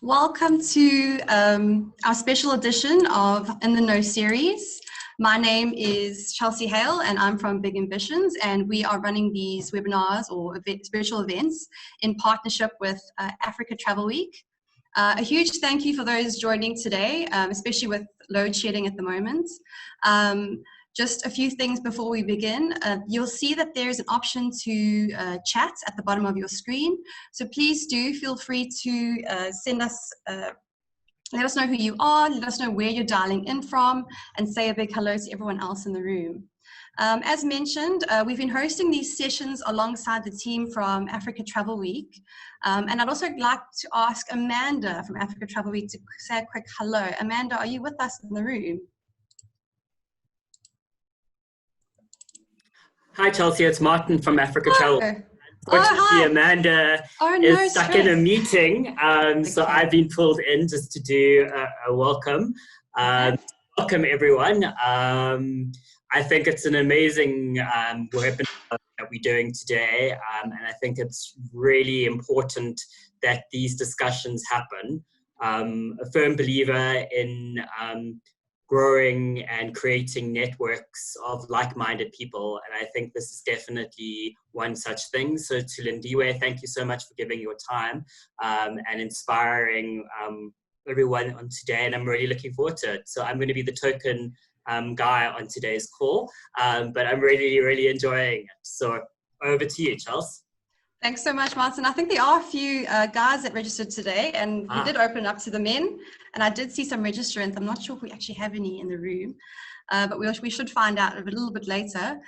Welcome to our special edition of In the Know series. My name is Chelsea Hale and I'm from Big Ambitions, and we are running these webinars or virtual events in partnership with Africa Travel Week. A huge thank you for those joining today, especially with load shedding at the moment. Just a few things before we begin. You'll see that there's an option to chat at the bottom of your screen. So please do feel free to send us, let us know who you are, let us know where you're dialing in from, and say a big hello to everyone else in the room. As mentioned, we've been hosting these sessions alongside the team from Africa Travel Week. And I'd also like to ask Amanda from Africa Travel Week to say a quick hello. Amanda, are you with us in the room? Hi Chelsea, it's Martin from Africa Travel. Unfortunately, Amanda is stuck in a meeting, so I've been pulled in just to do a welcome. Welcome everyone. I think it's an amazing webinar that we're doing today, and I think it's really important that these discussions happen. A firm believer in growing and creating networks of like-minded people, and I think this is definitely one such thing. So to Lindiwe, thank you so much for giving your time and inspiring everyone on today, and I'm really looking forward to it. So I'm going to be the token guy on today's call, but I'm really enjoying it. So over to you, Chelsea. Thanks so much, Martin. I think there are a few guys that registered today, and we did open up to the men, and I did see some registrants. I'm not sure if we actually have any in the room, but we should find out a little bit later.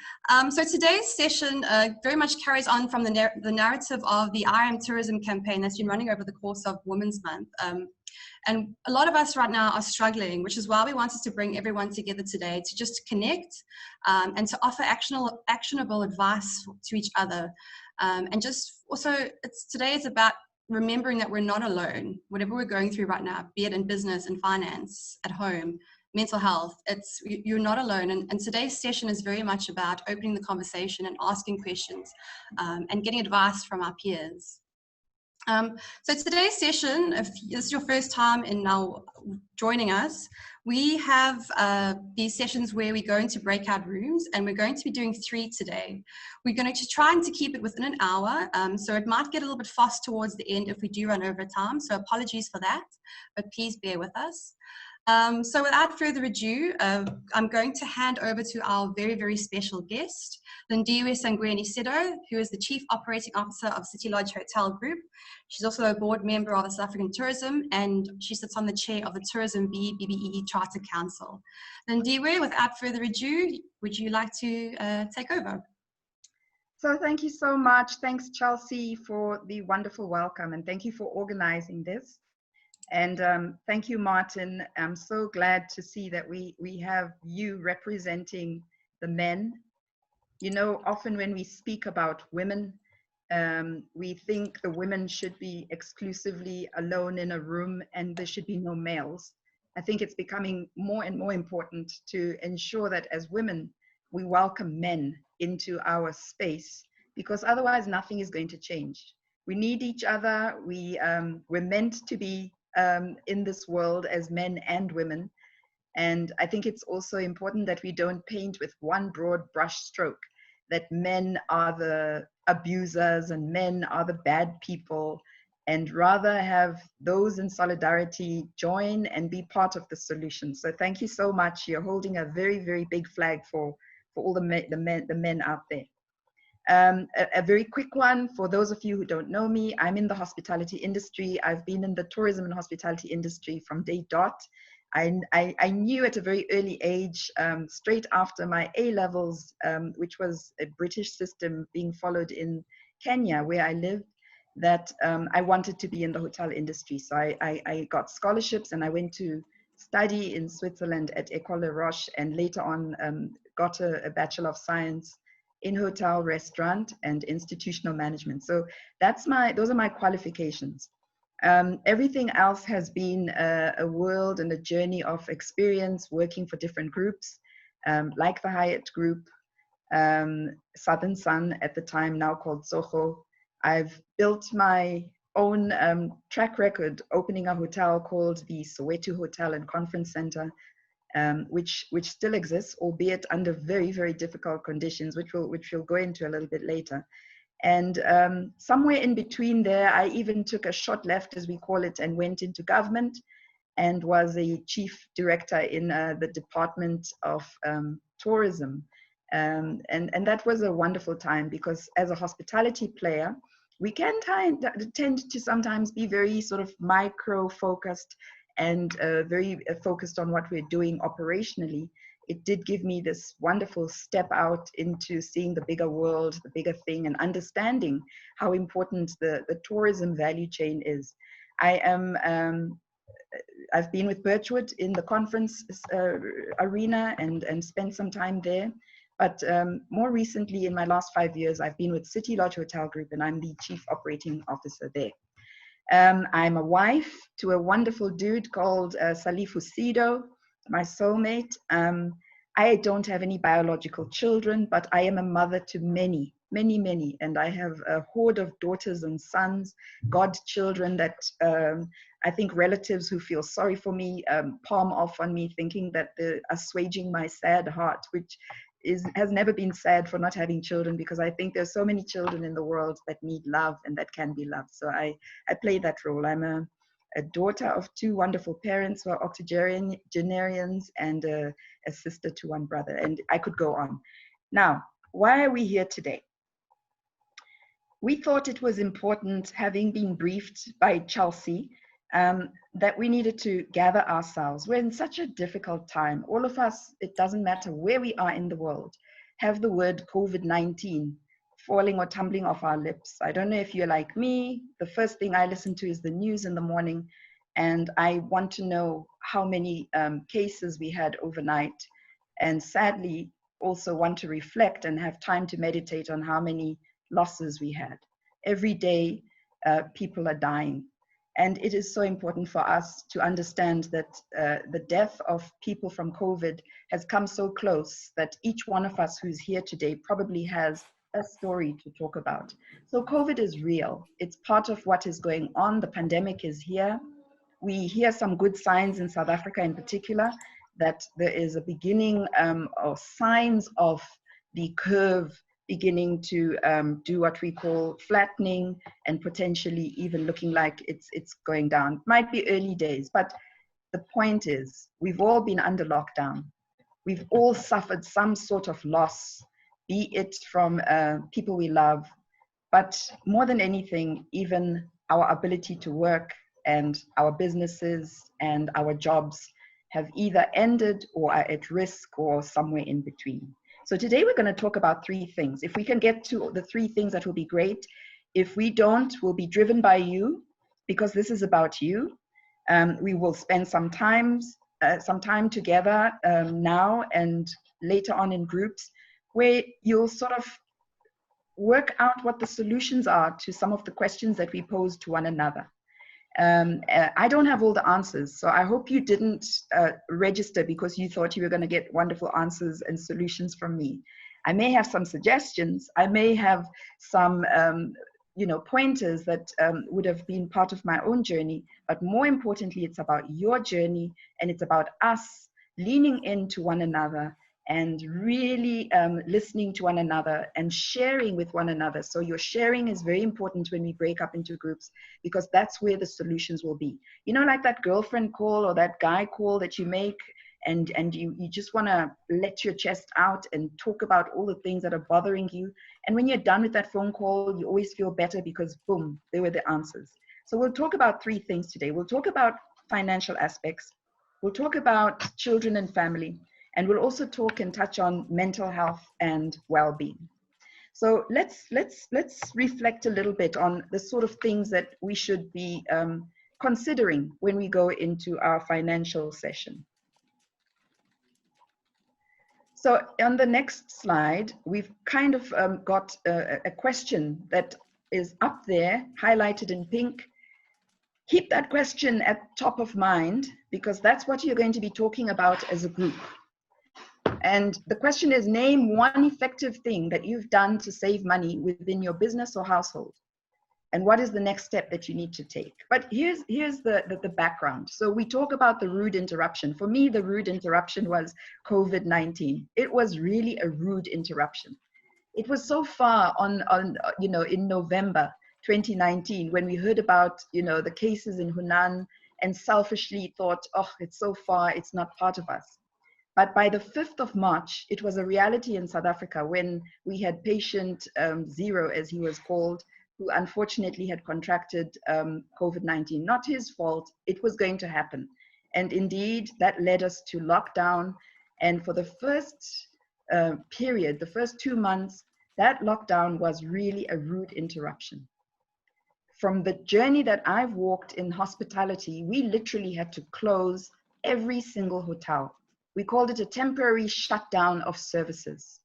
So today's session very much carries on from the narrative of the I Am Tourism campaign that's been running over the course of Women's Month. And a lot of us right now are struggling, which is why we wanted to bring everyone together today to just connect and to offer actionable advice to each other. And just also, today is about remembering that we're not alone. Whatever we're going through right now, be it in business and finance, at home, mental health, you're not alone. And today's session is very much about opening the conversation and asking questions and getting advice from our peers. So today's session, if this is your first time in now joining us, we have these sessions where we go into breakout rooms, and we're going to be doing 3 today. We're going to try to keep it within an hour, so it might get a little bit fast towards the end if we do run over time, so apologies for that, but please bear with us. So without further ado, I'm going to hand over to our very special guest, Lindiwe Sangweni-Sedo, who is the Chief Operating Officer of City Lodge Hotel Group. She's also a board member of the South African Tourism, and she sits on the chair of the Tourism BBBE Charter Council. Lindiwe, without further ado, would you like to take over? So thank you so much. Thanks, Chelsea, for the wonderful welcome, and thank you for organizing this. And thank you, Martin. I'm so glad to see that we have you representing the men. You know, often when we speak about women, we think the women should be exclusively alone in a room and there should be no males. I think it's becoming more and more important to ensure that as women, we welcome men into our space, because otherwise nothing is going to change. We need each other. We're meant to be in this world as men and women. And I think it's also important that we don't paint with one broad brush stroke, that men are the abusers and men are the bad people, and rather have those in solidarity join and be part of the solution. So thank you so much. You're holding a very big flag for all the men out there. A very quick one for those of you who don't know me. I'm in the hospitality industry. I've been in the tourism and hospitality industry from day dot. I knew at a very early age, straight after my A-levels, which was a British system being followed in Kenya, where I lived, that I wanted to be in the hotel industry. So I got scholarships and I went to study in Switzerland at École de Roche, and later on got a Bachelor of Science in hotel, restaurant, and institutional management. So those are my qualifications. Everything else has been a world and a journey of experience working for different groups, like the Hyatt Group, Southern Sun at the time, now called Soho. I've built my own track record opening a hotel called the Soweto Hotel and Conference Center, which still exists, albeit under very, very difficult conditions, which we'll go into a little bit later. And somewhere in between there, I even took a short left, as we call it, and went into government and was a chief director in the Department of Tourism. And that was a wonderful time, because as a hospitality player, we can tend to sometimes be very sort of micro-focused and very focused on what we're doing operationally. It did give me this wonderful step out into seeing the bigger world, the bigger thing, and understanding how important the tourism value chain is. I've been with Birchwood in the conference arena and spent some time there. But more recently, in my last 5 years, I've been with City Lodge Hotel Group, and I'm the Chief Operating Officer there. I'm a wife to a wonderful dude called Salif Husido, my soulmate. I don't have any biological children, but I am a mother to many, many, many. And I have a horde of daughters and sons, godchildren that I think relatives who feel sorry for me palm off on me, thinking that they're assuaging my sad heart, which has never been sad for not having children, because I think there's so many children in the world that need love and that can be loved. So I play that role. I'm a daughter of 2 wonderful parents who are octogenarians and a sister to 1 brother, and I could go on. Now, why are we here today? We thought it was important, having been briefed by Chelsea, that we needed to gather ourselves. We're in such a difficult time. All of us, it doesn't matter where we are in the world, have the word COVID-19 falling or tumbling off our lips. I don't know if you're like me. The first thing I listen to is the news in the morning, and I want to know how many cases we had overnight, and sadly also want to reflect and have time to meditate on how many losses we had. Every day, people are dying. And it is so important for us to understand that the death of people from COVID has come so close that each one of us who's here today probably has a story to talk about. So COVID is real. It's part of what is going on. The pandemic is here. We hear some good signs in South Africa in particular, that there is a beginning or signs of the curve beginning to do what we call flattening, and potentially even looking like it's going down. Might be early days, but the point is, we've all been under lockdown. We've all suffered some sort of loss, be it from people we love, but more than anything, even our ability to work and our businesses and our jobs have either ended or are at risk or somewhere in between. So today we're going to talk about 3 things. If we can get to the 3 things, that will be great. If we don't, we'll be driven by you, because this is about you. We will spend some time together now and later on in groups, where you'll sort of work out what the solutions are to some of the questions that we pose to one another. I don't have all the answers, so I hope you didn't register because you thought you were going to get wonderful answers and solutions from me. I may have some suggestions. I may have some pointers that would have been part of my own journey, but more importantly, it's about your journey, and it's about us leaning into one another and really listening to one another and sharing with one another. So your sharing is very important when we break up into groups, because that's where the solutions will be. You know, like that girlfriend call or that guy call that you make, and you just want to let your chest out and talk about all the things that are bothering you. And when you're done with that phone call, you always feel better because boom, there were the answers. So we'll talk about 3 things today. We'll talk about financial aspects. We'll talk about children and family. And we'll also talk and touch on mental health and well-being. So let's reflect a little bit on the sort of things that we should be considering when we go into our financial session. So on the next slide, we've kind of got a question that is up there, highlighted in pink. Keep that question at top of mind, because that's what you're going to be talking about as a group. And the question is, name one effective thing that you've done to save money within your business or household. and what is the next step that you need to take. But here's the background. So we talk about the rude interruption. For me, the rude interruption was COVID-19. It was really a rude interruption. It was so far on in November 2019, when we heard about, the cases in Hunan, and selfishly thought, oh, it's so far, it's not part of us. But by the 5th of March, it was a reality in South Africa, when we had patient 0, as he was called, who unfortunately had contracted COVID-19. Not his fault, it was going to happen. And indeed, that led us to lockdown. And for the first period, the first 2 months, that lockdown was really a rude interruption. From the journey that I've walked in hospitality, we literally had to close every single hotel. We called it a temporary shutdown of services,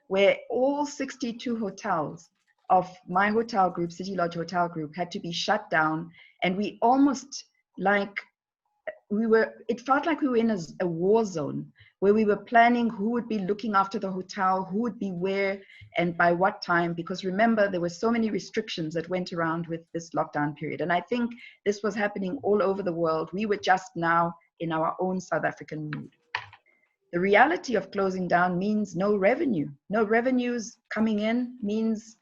where all 62 hotels of my hotel group, City Lodge Hotel Group, had to be shut down. And we almost it felt like we were in a war zone, where we were planning who would be looking after the hotel, who would be where, and by what time. Because remember, there were so many restrictions that went around with this lockdown period. And I think this was happening all over the world. We were just now in our own South African mood. The reality of closing down means no revenue. No revenues coming in means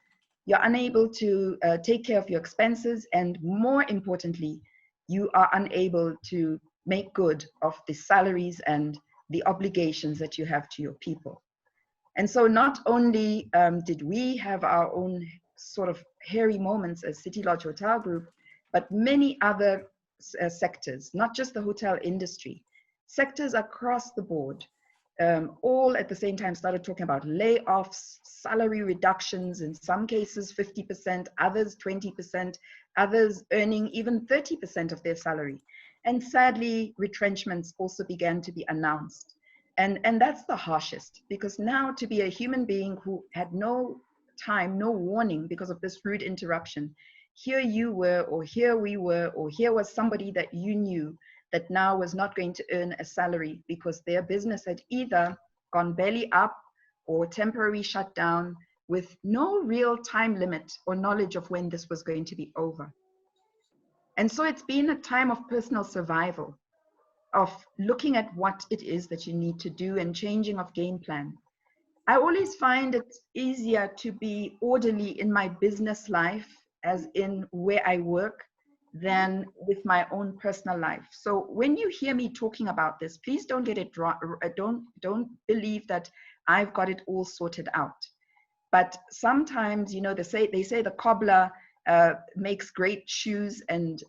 you're unable to take care of your expenses, and more importantly, you are unable to make good of the salaries and the obligations that you have to your people. And so not only did we have our own sort of hairy moments as City Lodge Hotel Group, but many other sectors, not just the hotel industry, sectors across the board, all at the same time started talking about layoffs, salary reductions, in some cases 50%, others 20%, others earning even 30% of their salary. And sadly, retrenchments also began to be announced. And that's the harshest, because now, to be a human being who had no time, no warning because of this rude interruption, here you were, or here we were, or here was somebody that you knew that now was not going to earn a salary because their business had either gone belly up or temporarily shut down, with no real time limit or knowledge of when this was going to be over. And so it's been a time of personal survival, of looking at what it is that you need to do and changing of game plan. I always find it easier to be orderly in my business life, as in where I work, than with my own personal life. So when you hear me talking about this, please don't get it wrong. Don't believe that I've got it all sorted out. But sometimes, they say the cobbler makes great shoes and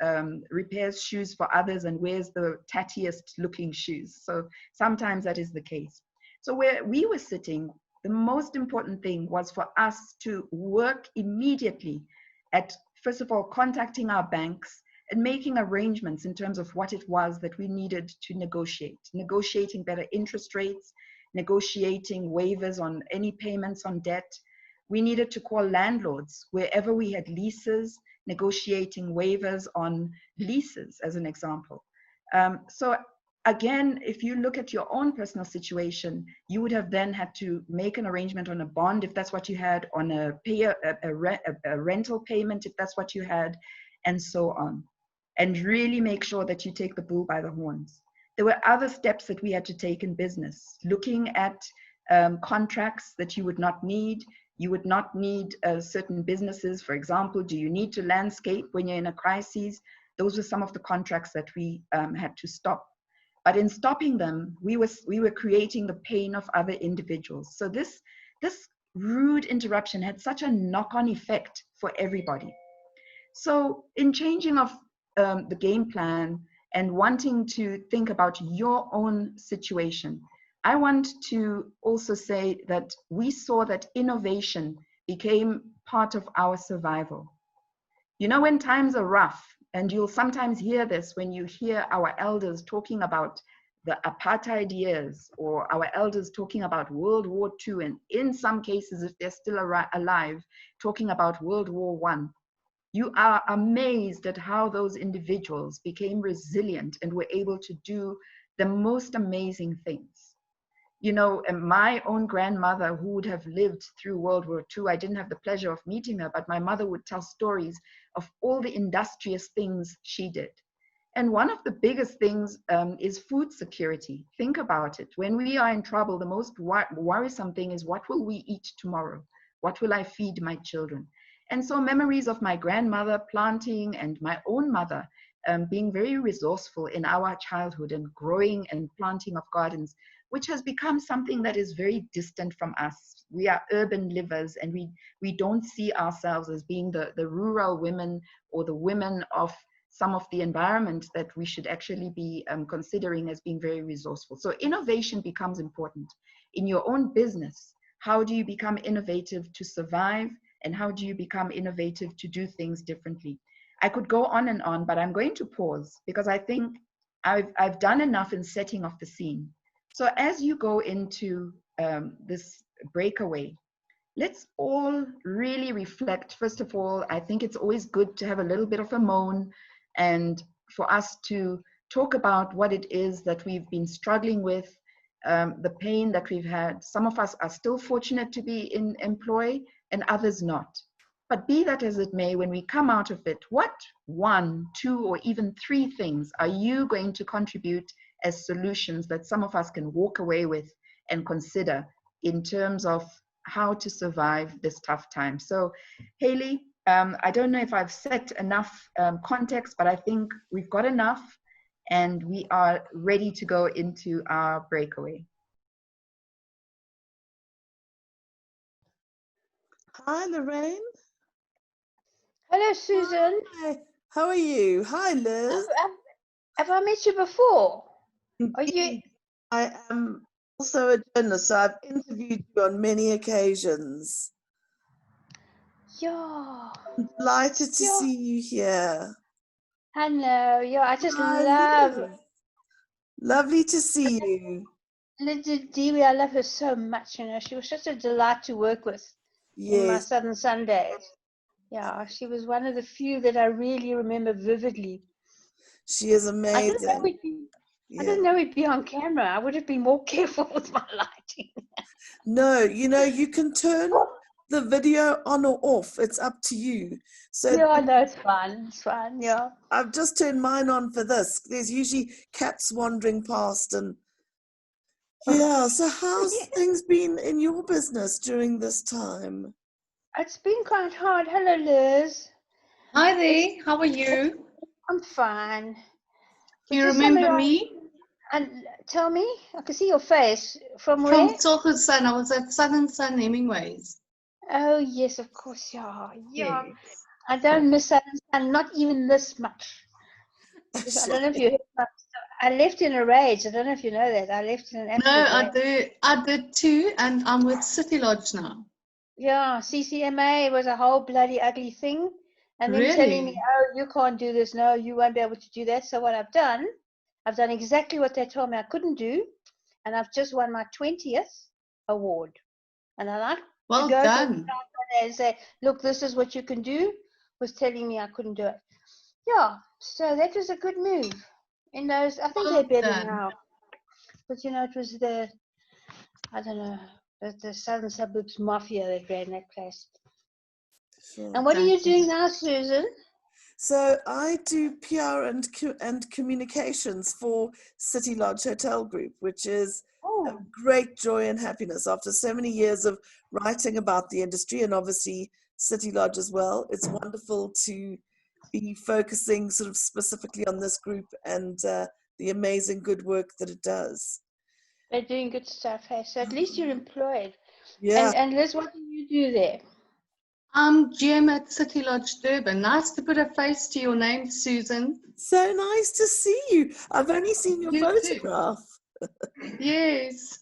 repairs shoes for others and wears the tattiest looking shoes. So sometimes that is the case. So where we were sitting, the most important thing was for us to work immediately at, first of all, contacting our banks and making arrangements in terms of what it was that we needed to negotiating better interest rates, negotiating waivers on any payments on debt. We needed to call landlords wherever we had leases, negotiating waivers on leases, as an example. So again, if you look at your own personal situation, you would have then had to make an arrangement on a bond, if that's what you had, on a rental payment, if that's what you had, and so on. And really make sure that you take the bull by the horns. There were other steps that we had to take in business, looking at contracts that you would not need. You would not need certain businesses. For example, do you need to landscape when you're in a crisis? Those were some of the contracts that we had to stop. But in stopping them, we were creating the pain of other individuals. So this rude interruption had such a knock-on effect for everybody. So in changing of the game plan and wanting to think about your own situation, I want to also say that we saw that innovation became part of our survival. When times are rough, and you'll sometimes hear this when you hear our elders talking about the apartheid years, or our elders talking about World War II, and in some cases, if they're still alive, talking about World War I. You are amazed at how those individuals became resilient and were able to do the most amazing things. You know, my own grandmother, who would have lived through World War II, I didn't have the pleasure of meeting her, but my mother would tell stories of all the industrious things she did. And one of the biggest things is food security. Think about it. When we are in trouble, the most worrisome thing is, what will we eat tomorrow? What will I feed my children? And so memories of my grandmother planting and my own mother being very resourceful in our childhood and growing and planting of gardens, which has become something that is very distant from us. We are urban livers, and we don't see ourselves as being the rural women or the women of some of the environment that we should actually be considering as being very resourceful. So innovation becomes important. In your own business, how do you become innovative to survive? And how do you become innovative to do things differently? I could go on and on, but I'm going to pause because I think I've done enough in setting of the scene. So as you go into this breakaway, let's all really reflect. First of all, I think it's always good to have a little bit of a moan and for us to talk about what it is that we've been struggling with, the pain that we've had. Some of us are still fortunate to be in employ and others not. But be that as it may, when we come out of it, what 1, 2, or even 3 things are you going to contribute as solutions that some of us can walk away with and consider in terms of how to survive this tough time? So, Haley, I don't know if I've set enough context, but I think we've got enough and we are ready to go into our breakaway. Hi, Lorraine. Hello, Susan. Hi. How are you? Hi, Liz. Have I met you before? Are you? I am also a journalist, so I've interviewed you on many occasions. Yeah. I'm delighted to see you here. Hello. Yeah, I just Liz. Lovely to see you. Linda Dewey, I love her so much. You know, she was such a delight to work with in my Southern Sundays. Yeah, she was one of the few that I really remember vividly. She is amazing. I didn't know we'd be on camera. I would have been more careful with my lighting. No, you know, you can turn the video on or off. It's up to you. So yeah, no, it's fine. It's fine. Yeah. I've just turned mine on for this. There's usually cats wandering past and yeah. So how's things been in your business during this time? It's been quite hard. Hello, Liz. Hi there. How are you? I'm fine. Do you remember me? And tell me, I can see your face. From where? From Silver Sun. I was at Southern Sun Hemingways. Oh, yes, of course. Yeah. Yes. I don't miss Southern Sun, not even this much. I don't know if you heard, I left in a rage. I don't know if you know that. I left in an absolute rage. I did too, and I'm with City Lodge now. Yeah, CCMA was a whole bloody ugly thing. And then telling me, oh, you can't do this. No, you won't be able to do that. So what I've done exactly what they told me I couldn't do. And I've just won my 20th award. And I like well to go done. And say, look, this is what you can do, was telling me I couldn't do it. Yeah, so that was a good move. In those, I think they're better now. But, you know, it was the Southern Suburbs Mafia that ran that place. Sure. And what are you doing now, Susan? So I do PR and communications for City Lodge Hotel Group, which is a great joy and happiness after so many years of writing about the industry and obviously City Lodge as well. It's wonderful to be focusing sort of specifically on this group and the amazing good work that it does. They're doing good stuff, hey? So at least you're employed. Yeah. And Liz, what do you do there? I'm GM at City Lodge Durban. Nice to put a face to your name, Susan. So nice to see you. I've only seen your photograph. Yes.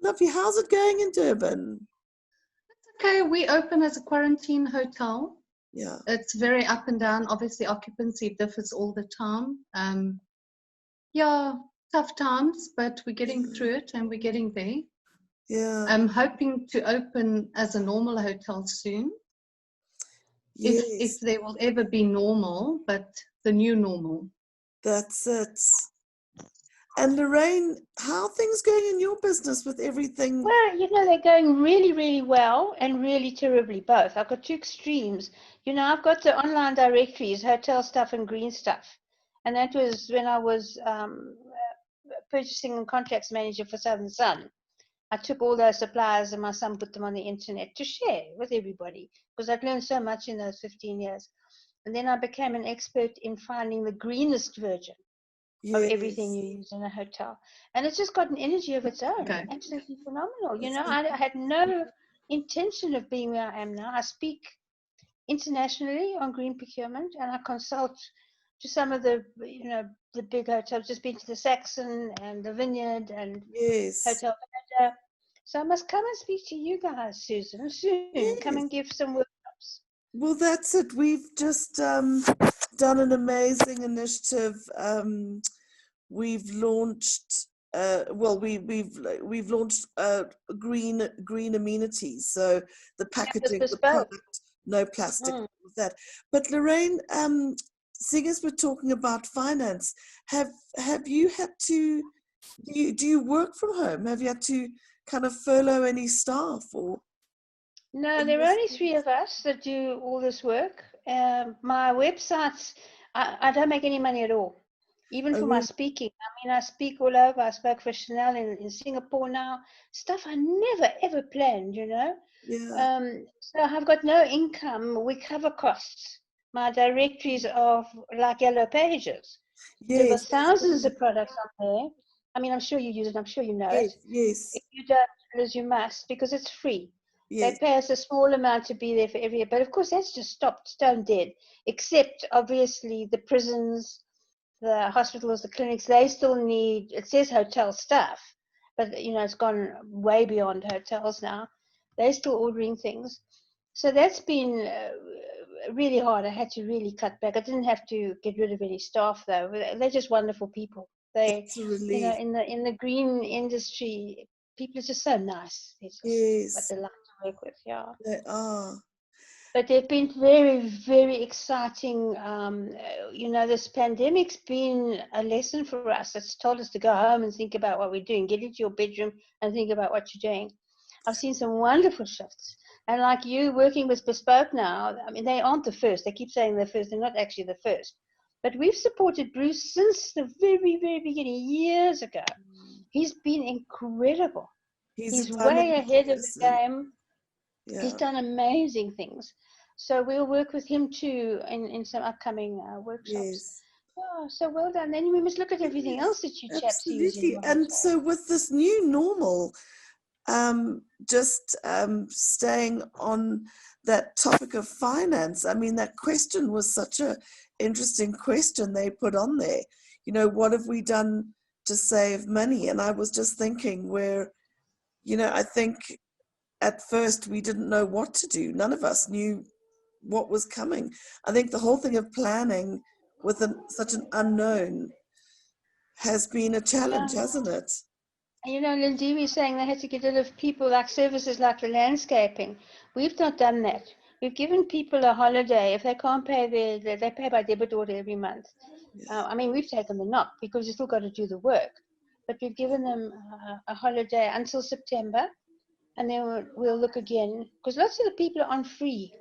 Lovely. How's it going in Durban? It's okay. We open as a quarantine hotel. Yeah. It's very up and down. Obviously, occupancy differs all the time. Yeah, tough times, but we're getting through it and we're getting there. Yeah. I'm hoping to open as a normal hotel soon. Yes. If there will ever be normal, but the new normal. That's it. And Lorraine, how are things going in your business with everything? Well, they're going really, really well and really terribly both. I've got two extremes. I've got the online directories, hotel stuff and green stuff. And that was when I was purchasing and contracts manager for Southern Sun. I took all those suppliers and my son put them on the internet to share with everybody because I'd learned so much in those 15 years. And then I became an expert in finding the greenest version of everything you use in a hotel. And it's just got an energy of its own. Okay. Absolutely phenomenal. I had no intention of being where I am now. I speak internationally on green procurement and I consult to some of the big hotels. Just been to the Saxon and the Vineyard and Hotel Canada. So I must come and speak to you guys, Susan, soon. Come and give some workshops. Well, that's it. We've just done an amazing initiative. We've launched. We've launched green amenities. So the packaging, the product, no plastic, that. But Lorraine, seeing as we're talking about finance, have you had to? Do you work from home? Have you had to kind of furlough any staff or? No, there are only 3 of us that do all this work. My websites, I don't make any money at all, even for my speaking. I mean, I speak all over. I spoke for Chanel in Singapore now. Stuff I never, ever planned, Yeah. So I've got no income. We cover costs. My directories are like Yellow Pages. There are thousands of products on there. I mean, I'm sure you use it. I'm sure you know it. Yes. If you don't, Liz, you must, because it's free. They pay us a small amount to be there for every year. But of course, that's just stopped, stone dead, except obviously the prisons, the hospitals, the clinics, they still need, it says hotel staff, but it's gone way beyond hotels now. They're still ordering things. So that's been really hard. I had to really cut back. I didn't have to get rid of any staff though. They're just wonderful people. They, in the green industry, people are just so nice. It's what they like to work with, They are. But they've been very, very exciting. This pandemic's been a lesson for us. It's told us to go home and think about what we're doing. Get into your bedroom and think about what you're doing. I've seen some wonderful shifts. And like you working with Bespoke now, I mean, they aren't the first. They keep saying they're first. They're not actually the first. But we've supported Bruce since the very, very beginning, years ago. He's been incredible. He's way ahead of the game. Yeah. He's done amazing things. So we'll work with him too in some upcoming workshops. Yes. Oh, so well done. Then we must look at everything else that you chaps are using. And so with this new normal, staying on that topic of finance, I mean, that question was such a interesting question they put on there. What have we done to save money? And I was just thinking where, I think at first we didn't know what to do. None of us knew what was coming. I think the whole thing of planning with such an unknown has been a challenge, hasn't it? Lindy was saying they had to get rid of people like services like the landscaping. We've not done that. We've given people a holiday. If they can't pay they pay by debit order every month. I mean, we've taken the knock because you still got to do the work. But we've given them a holiday until September, and then we'll look again. Because lots of the people are on free.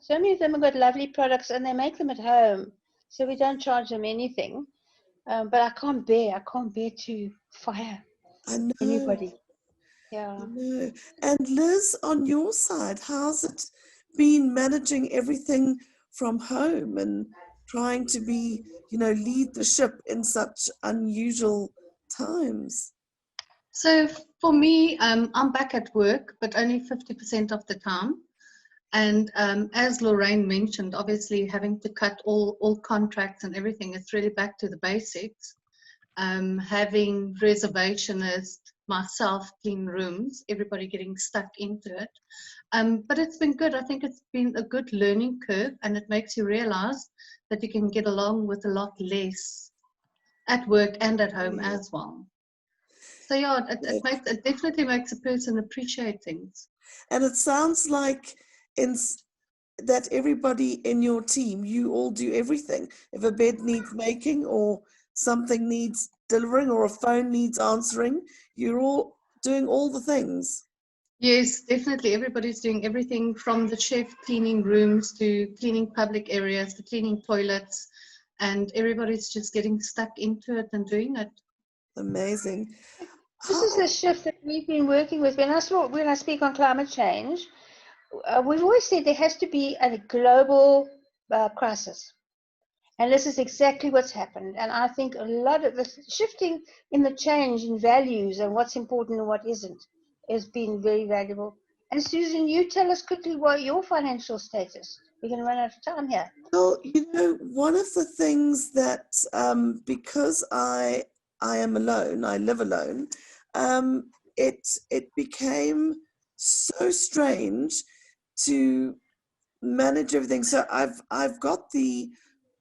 So many of them have got lovely products, and they make them at home. So we don't charge them anything. But I can't bear to fire anybody. Yeah. I know. And Liz, on your side, how's it been managing everything from home and trying to be, lead the ship in such unusual times? So for me, I'm back at work, but only 50% of the time. And as Lorraine mentioned, obviously having to cut all contracts and everything, it's really back to the basics. Having reservationists, myself, clean rooms, everybody getting stuck into it. But it's been good. I think it's been a good learning curve, and it makes you realize that you can get along with a lot less at work and at home as well. So yeah, it definitely makes a person appreciate things. And it sounds like that everybody in your team, you all do everything. If a bed needs making or something needs delivering or a phone needs answering, you're all doing all the things. Yes, definitely. Everybody's doing everything from the chef cleaning rooms to cleaning public areas to cleaning toilets, and everybody's just getting stuck into it and doing it. Amazing. This is a shift that we've been working with. When I speak on climate change, we've always said there has to be a global crisis. And this is exactly what's happened. And I think a lot of the shifting in the change in values and what's important and what isn't has been very valuable. And Susan, you tell us quickly what your financial status. We're going to run out of time here. Well, you know, one of the things that, because I am alone, I live alone, it became so strange to manage everything. So I've got the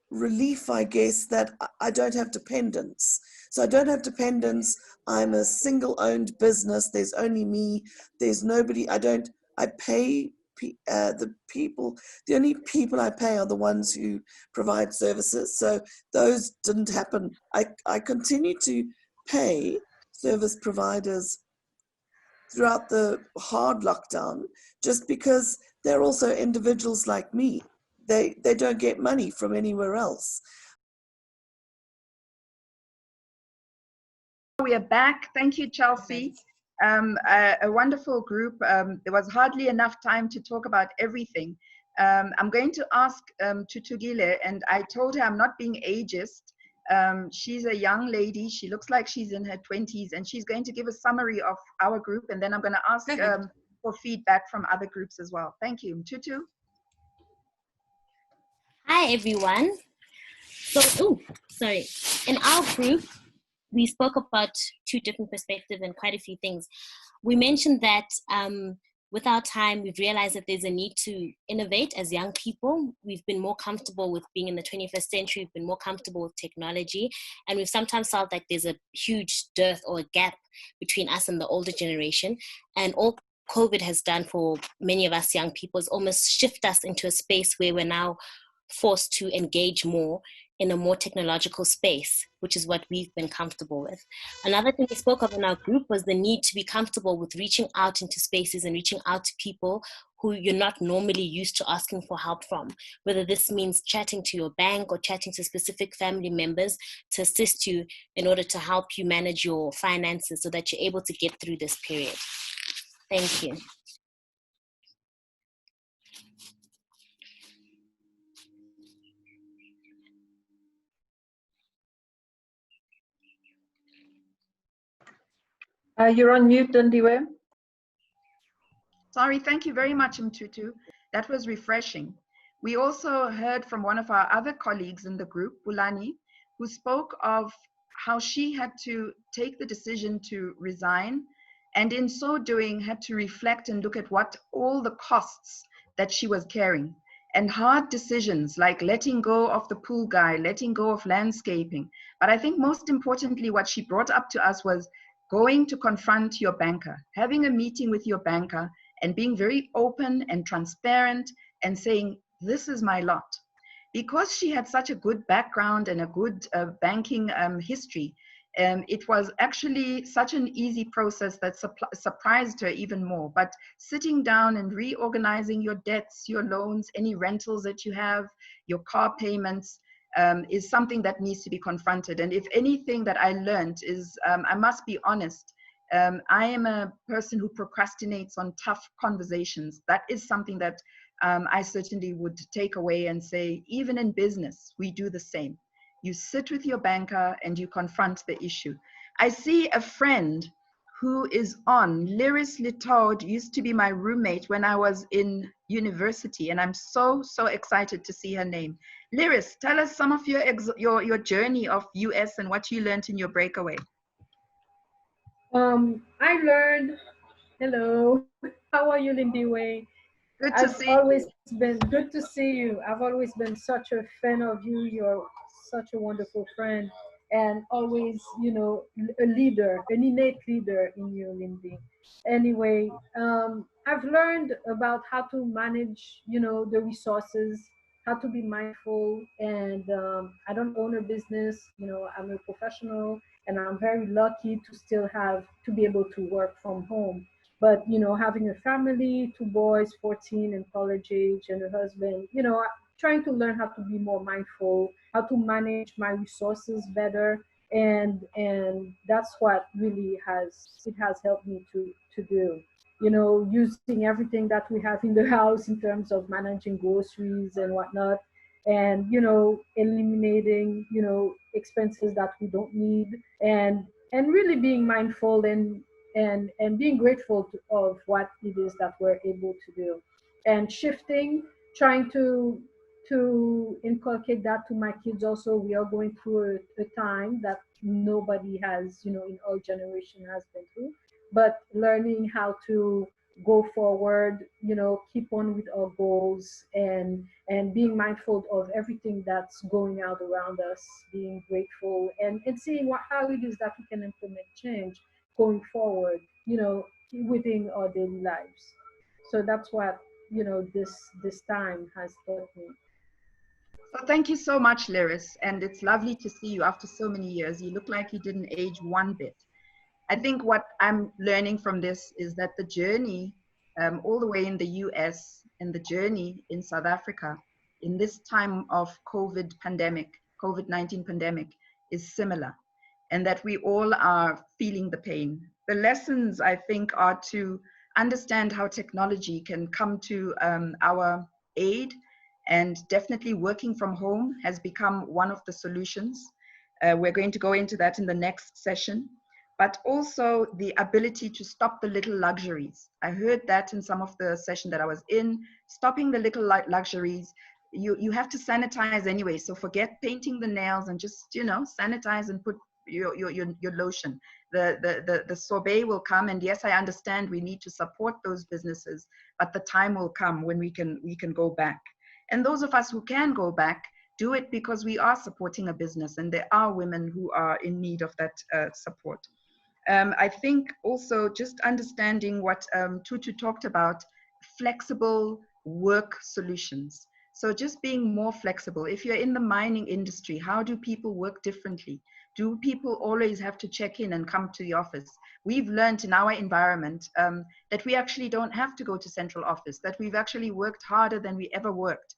relief, I guess, that I don't have dependents. So I don't have dependents. I'm a single-owned business. There's only me. There's nobody. I pay the only people I pay are the ones who provide services. So those didn't happen. I continue to pay service providers throughout the hard lockdown, just because they're also individuals like me. They don't get money from anywhere else. We are back. Thank you, Chelsea. A wonderful group. There was hardly enough time to talk about everything. I'm going to ask Tutugile, and I told her I'm not being ageist. She's a young lady. She looks like she's in her 20s, and she's going to give a summary of our group, and then I'm going to ask for feedback from other groups as well. Thank you. Tutu? Hi, everyone. So, in our group, we spoke about two different perspectives and quite a few things. We mentioned that with our time, we've realized that there's a need to innovate as young people. We've been more comfortable with being in the 21st century. We've been more comfortable with technology. And we've sometimes felt like there's a huge dearth or a gap between us and the older generation. And all COVID has done for many of us young people is almost shift us into a space where we're now forced to engage more in a more technological space, which is what we've been comfortable with. Another thing we spoke of in our group was the need to be comfortable with reaching out into spaces and reaching out to people who you're not normally used to asking for help from, whether this means chatting to your bank or chatting to specific family members to assist you in order to help you manage your finances so that you're able to get through this period. Thank you. You're on mute, Lindiwe. Sorry, thank you very much, Mtutu. That was refreshing. We also heard from one of our other colleagues in the group, Bulani, who spoke of how she had to take the decision to resign, and in so doing had to reflect and look at what all the costs that she was carrying, and hard decisions like letting go of the pool guy, letting go of landscaping. But I think most importantly, what she brought up to us was going to confront your banker, having a meeting with your banker and being very open and transparent and saying, this is my lot. Because she had such a good background and a good banking history, it was actually such an easy process that surprised her even more. But sitting down and reorganizing your debts, your loans, any rentals that you have, your car payments, is something that needs to be confronted. And if anything that I learned is, I must be honest, I am a person who procrastinates on tough conversations. That is something that I certainly would take away and say, even in business, we do the same. You sit with your banker and you confront the issue. I see a friend who is on. Liris Litaud used to be my roommate when I was in university, and I'm so excited to see her name. Liris, tell us some of your journey of US and what you learned in your breakaway. I learned, hello, how are you, Lindiwe? Good to see you. Good to see you. I've always been such a fan of you. You're such a wonderful friend, and always, you know, a leader, an innate leader in you, Lindy. Anyway, I've learned about how to manage, you know, the resources, how to be mindful. And I don't own a business, you know, I'm a professional, and I'm very lucky to still have to be able to work from home. But you know, having a family, 2 boys, 14 and college age, and a husband, you know, trying to learn how to be more mindful, how to manage my resources better. And that's what really has helped me to do, you know, using everything that we have in the house in terms of managing groceries and whatnot, and you know, eliminating, you know, expenses that we don't need, and really being mindful and being grateful of what it is that we're able to do, and shifting, trying to inculcate that to my kids also. We are going through a time that nobody has, you know, in our generation has been through, but learning how to go forward, you know, keep on with our goals, and being mindful of everything that's going out around us, being grateful, and seeing how it is that we can implement change going forward, you know, within our daily lives. So that's what, you know, this time has taught me. So thank you so much, Lyris, and it's lovely to see you after so many years. You look like you didn't age one bit. I think what I'm learning from this is that the journey all the way in the US and the journey in South Africa in this time of COVID-19 pandemic is similar, and that we all are feeling the pain. The lessons, I think, are to understand how technology can come to our aid, and definitely working from home has become one of the solutions. We're going to go into that in the next session, but also the ability to stop the little luxuries. I heard that in some of the session that I was in, stopping the little luxuries. You have to sanitize anyway, so forget painting the nails and just, you know, sanitize and put your lotion. The sorbet will come, and yes, I understand we need to support those businesses, but the time will come when we can go back. And those of us who can go back, do it because we are supporting a business, and there are women who are in need of that support. I think also just understanding what Tutu talked about, flexible work solutions. So just being more flexible. If you're in the mining industry, how do people work differently? Do people always have to check in and come to the office? We've learned in our environment that we actually don't have to go to central office, that we've actually worked harder than we ever worked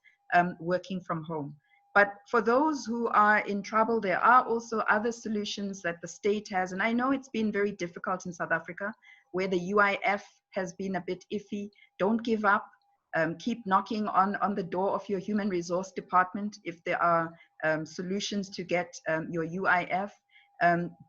working from home. But for those who are in trouble, there are also other solutions that the state has. And I know it's been very difficult in South Africa, where the UIF has been a bit iffy. Don't give up. Keep knocking on the door of your human resource department if there are solutions to get your UIF.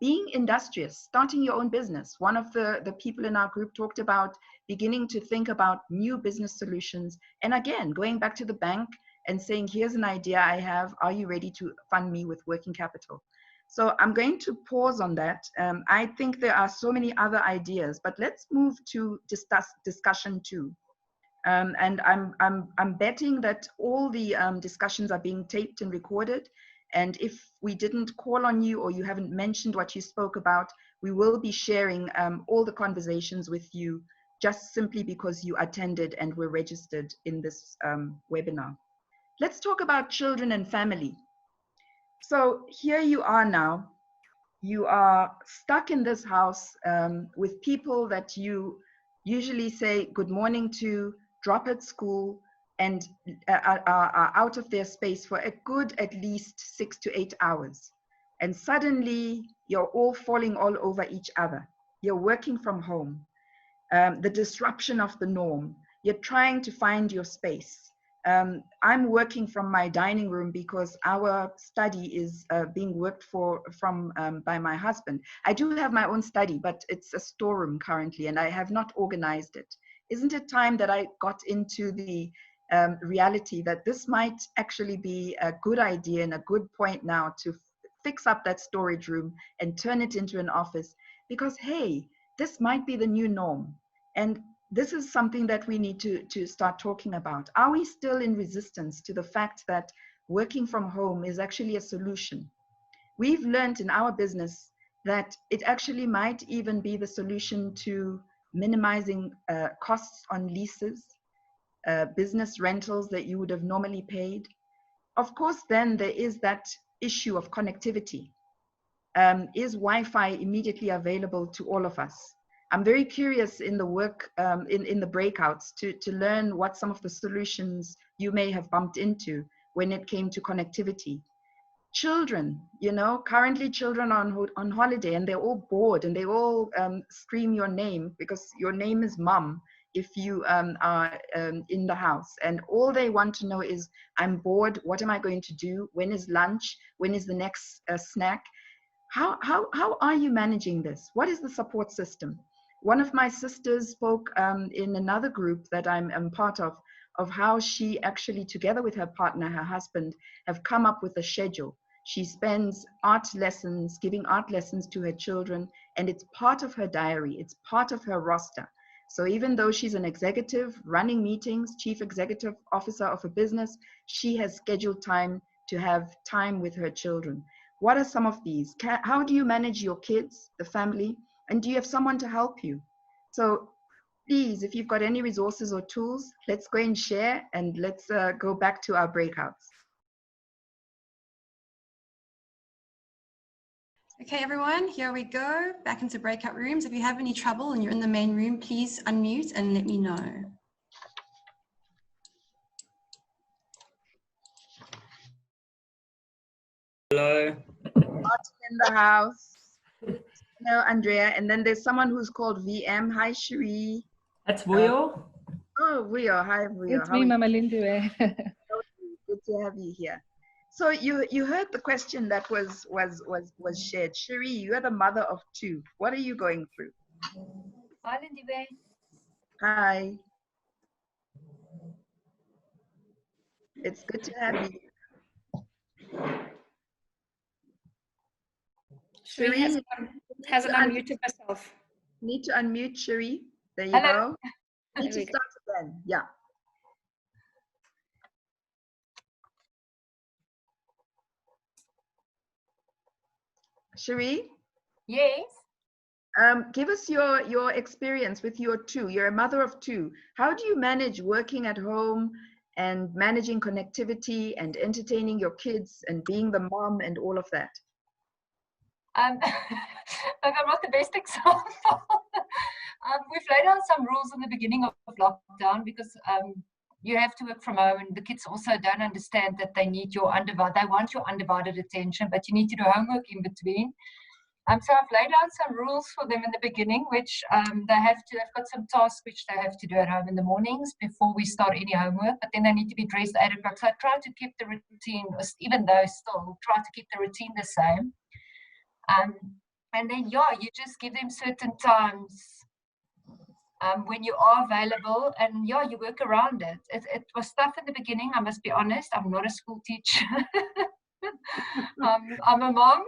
Being industrious, starting your own business. One of the people in our group talked about beginning to think about new business solutions. And again, going back to the bank and saying, here's an idea I have, are you ready to fund me with working capital? So I'm going to pause on that. I think there are so many other ideas, but let's move to discussion 2. And I'm betting that all the discussions are being taped and recorded. And if we didn't call on you or you haven't mentioned what you spoke about, we will be sharing all the conversations with you, just simply because you attended and were registered in this webinar. Let's talk about children and family. So here you are now. You are stuck in this house with people that you usually say good morning to, drop at school, and are out of their space for a good at least 6 to 8 hours. And suddenly you're all falling all over each other. You're working from home. The disruption of the norm. You're trying to find your space. I'm working from my dining room because our study is being worked from by my husband. I do have my own study, but it's a storeroom currently, and I have not organized it. Isn't it time that I got into the reality that this might actually be a good idea and a good point now to fix up that storage room and turn it into an office? Because, hey, this might be the new norm. And this is something that we need to start talking about. Are we still in resistance to the fact that working from home is actually a solution? We've learned in our business that it actually might even be the solution to minimizing costs on leases, business rentals that you would have normally paid. of course, then there is that issue of connectivity. Is Wi-Fi immediately available to all of us? I'm very curious in the work, in the breakouts, to learn what some of the solutions you may have bumped into when it came to connectivity. Children, you know, currently children are on holiday and they're all bored and they all scream your name because your name is mum if you are in the house. And all they want to know is, I'm bored, what am I going to do? When is lunch? When is the next snack? How are you managing this? What is the support system? One of my sisters spoke in another group that I'm part of how she actually, together with her partner, her husband, have come up with a schedule. She spends art lessons, giving art lessons to her children, and it's part of her diary. It's part of her roster. So even though she's an executive running meetings, chief executive officer of a business, she has scheduled time to have time with her children. What are some of these? How do you manage your kids, the family, and do you have someone to help you? So please, if you've got any resources or tools, let's go and share, and let's go back to our breakouts. Okay, everyone, here we go, back into breakout rooms. If you have any trouble and you're in the main room, please unmute and let me know. Hello. Martin in the house. Hello, Andrea. And then there's someone who's called VM. Hi, Cherie. That's Vuyo. Oh, Vuyo. Hi, Vuyo. It's me, Mama Lindiwe. Good to have you here. So you heard the question that was shared. Cherie, you are the mother of two. What are you going through? Hi, Lindiwe. Hi. It's good to have you. Cherie hasn't unmuted herself. Need to unmute, Cherie. There you go. Need to start again. Yeah. Cherie? Yes. Give us your experience with your two. You're a mother of two. How do you manage working at home and managing connectivity and entertaining your kids and being the mom and all of that? Like I'm not the best example. We've laid out some rules in the beginning of lockdown because you have to work from home, and the kids also don't understand that they need your they want your undivided attention, but you need to do homework in between. So I've laid out some rules for them in the beginning, which they've got some tasks which they have to do at home in the mornings before we start any homework, but then they need to be dressed at 8 o'clock. So I try to keep the routine, even though still try to keep the routine the same. And then, yeah, you just give them certain times when you are available, and yeah, you work around it. It was tough in the beginning, I must be honest. I'm not a school teacher. I'm a mom.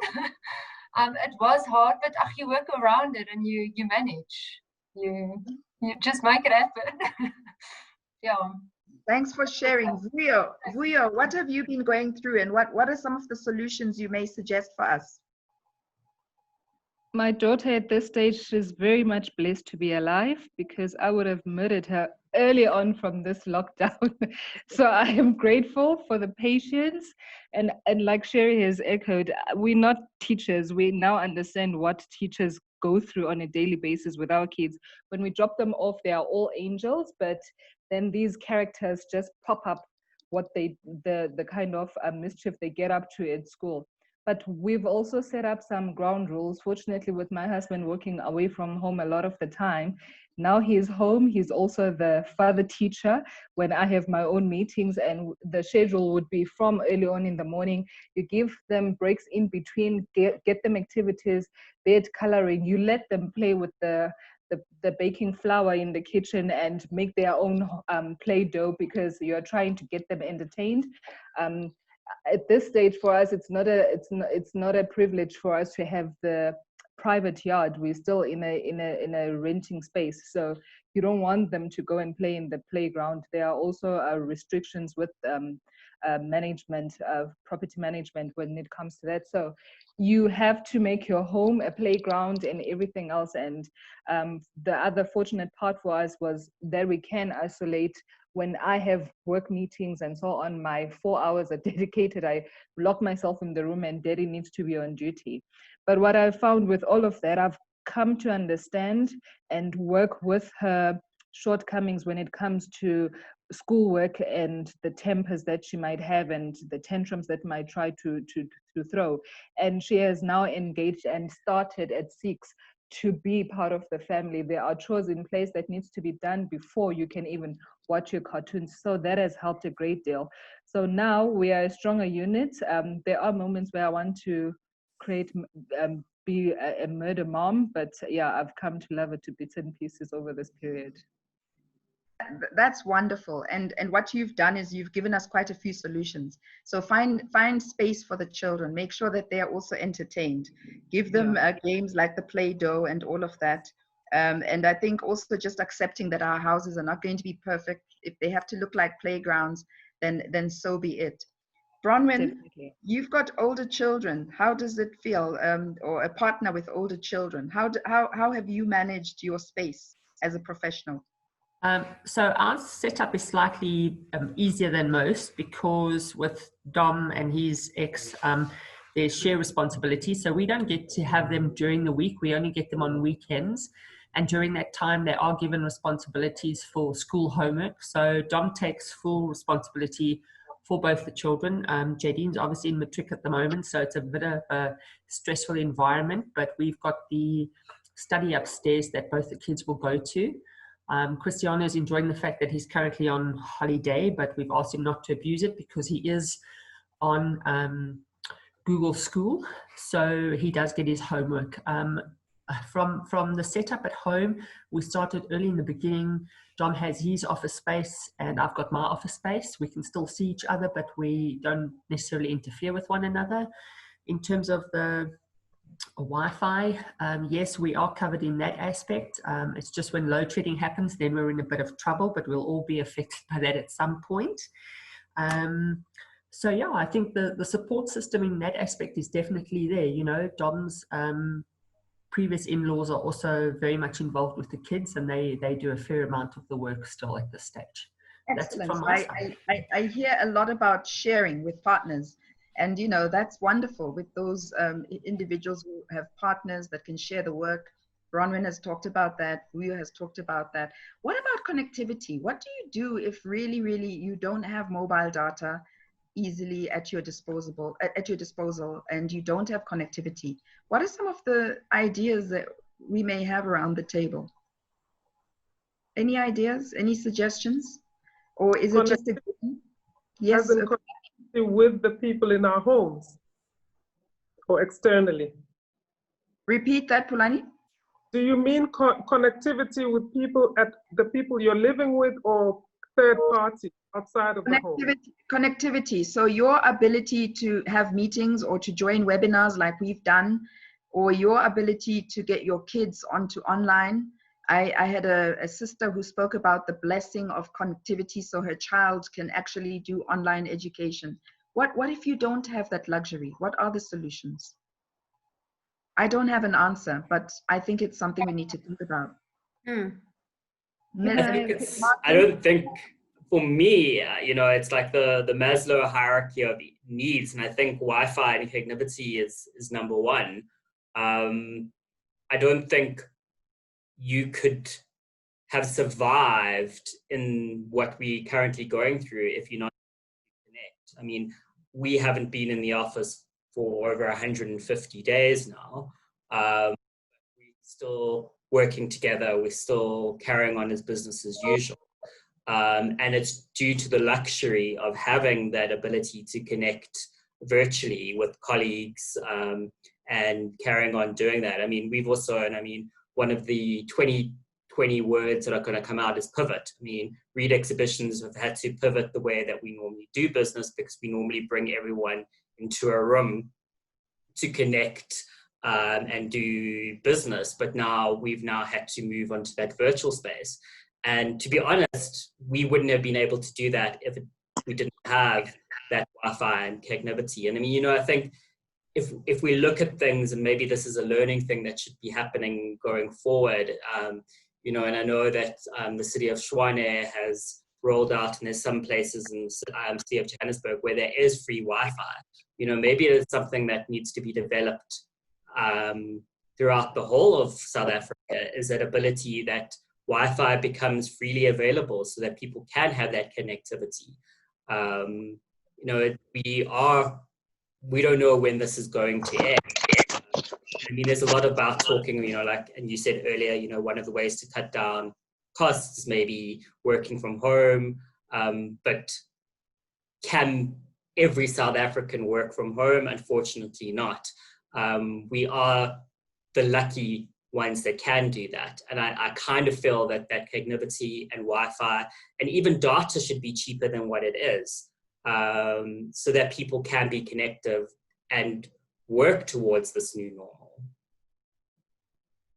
It was hard, but you work around it and you manage. You just make it happen. Yeah. Thanks for sharing. Vuyo, what have you been going through, and what are some of the solutions you may suggest for us? My daughter at this stage is very much blessed to be alive, because I would have murdered her early on from this lockdown. So I am grateful for the patience, and like Sherry has echoed, we're not teachers. We now understand what teachers go through on a daily basis with our kids. When we drop them off, they are all angels, but then these characters just pop up, what the kind of mischief they get up to at school. But we've also set up some ground rules. Fortunately, with my husband working away from home a lot of the time, now he's home. He's also the father teacher when I have my own meetings, and the schedule would be from early on in the morning. You give them breaks in between, get them activities, bed coloring. You let them play with the baking flour in the kitchen and make their own play dough, because you're trying to get them entertained. At this stage, for us, it's not a privilege for us to have the private yard. We're still in a renting space, so you don't want them to go and play in the playground. There are also restrictions with management of property management when it comes to that. So you have to make your home a playground and everything else. And the other fortunate part for us was that we can isolate. When I have work meetings and so on, my 4 hours are dedicated. I lock myself in the room and daddy needs to be on duty. But what I found with all of that, I've come to understand and work with her shortcomings when it comes to schoolwork and the tempers that she might have and the tantrums that might try to throw. And she has now engaged and started at 6 to be part of the family. There are chores in place that needs to be done before you can even watch your cartoons. So that has helped a great deal. So now we are a stronger unit. There are moments where I want to be a murder mom, but yeah, I've come to love it to bits and pieces over this period. That's wonderful. And what you've done is you've given us quite a few solutions. So find space for the children, make sure that they are also entertained, give them games like the Play-Doh and all of that. And I think also just accepting that our houses are not going to be perfect. If they have to look like playgrounds, then so be it. Bronwyn, definitely. You've got older children. How does it feel, or a partner with older children? How have you managed your space as a professional? So our setup is slightly easier than most, because with Dom and his ex, there's share responsibility. So we don't get to have them during the week. We only get them on weekends. And during that time, they are given responsibilities for school homework. So Dom takes full responsibility for both the children. Jadine's obviously in matric at the moment, so it's a bit of a stressful environment, but we've got the study upstairs that both the kids will go to. Cristiano is enjoying the fact that he's currently on holiday, but we've asked him not to abuse it because he is on Google School, so he does get his homework. From the setup at home, we started early in the beginning. Dom has his office space and I've got my office space. We can still see each other, but we don't necessarily interfere with one another. In terms of the Wi-Fi, yes, we are covered in that aspect. It's just when load shedding happens, then we're in a bit of trouble, but we'll all be affected by that at some point. So yeah, I think the support system in that aspect is definitely there. You know, Dom's previous in-laws are also very much involved with the kids, and they do a fair amount of the work still at this stage. Excellent. I hear a lot about sharing with partners. And, you know, that's wonderful with those individuals who have partners that can share the work. Bronwyn has talked about that. Rio has talked about that. What about connectivity? What do you do if really you don't have mobile data easily at your disposal and you don't have connectivity? What are some of the ideas that we may have around the table? Any ideas? Any suggestions? Or is it just a yes? With the people in our homes or externally? Repeat that, Pulani. Do you mean connectivity with people, at the people you're living with, or third party outside of the home? Connectivity. So your ability to have meetings or to join webinars like we've done, or your ability to get your kids onto online. I had a sister who spoke about the blessing of connectivity so her child can actually do online education. What if you don't have that luxury? What are the solutions? I don't have an answer, but I think it's something we need to think about. I don't think, for me, you know, it's like the Maslow hierarchy of needs, and I think Wi-Fi and connectivity is number one. I don't think you could have survived in what we're currently going through if you're not connect. I mean, we haven't been in the office for over 150 days now. We're still working together. We're still carrying on as business as usual. And it's due to the luxury of having that ability to connect virtually with colleagues and carrying on doing that. I mean, we've also, and I mean, one of the 2020 words that are going to come out is pivot. I mean, Read Exhibitions have had to pivot the way that we normally do business, because we normally bring everyone into a room to connect and do business. But now we've had to move on to that virtual space. And to be honest, we wouldn't have been able to do that if we didn't have that Wi-Fi and connectivity. And I mean, I think if we look at things, and maybe this is a learning thing that should be happening going forward, and I know that the city of Tshwane has rolled out, and there's some places in the city of Johannesburg where there is free Wi-Fi. Maybe it's something that needs to be developed throughout the whole of South Africa, is that ability that Wi-Fi becomes freely available so that people can have that connectivity. We don't know when this is going to end. I mean, there's a lot about talking, and you said earlier, one of the ways to cut down costs is maybe working from home, but can every South African work from home? Unfortunately not. We are the lucky ones that can do that. And I kind of feel that connectivity and Wi-Fi and even data should be cheaper than what it is, so that people can be connected and work towards this new normal.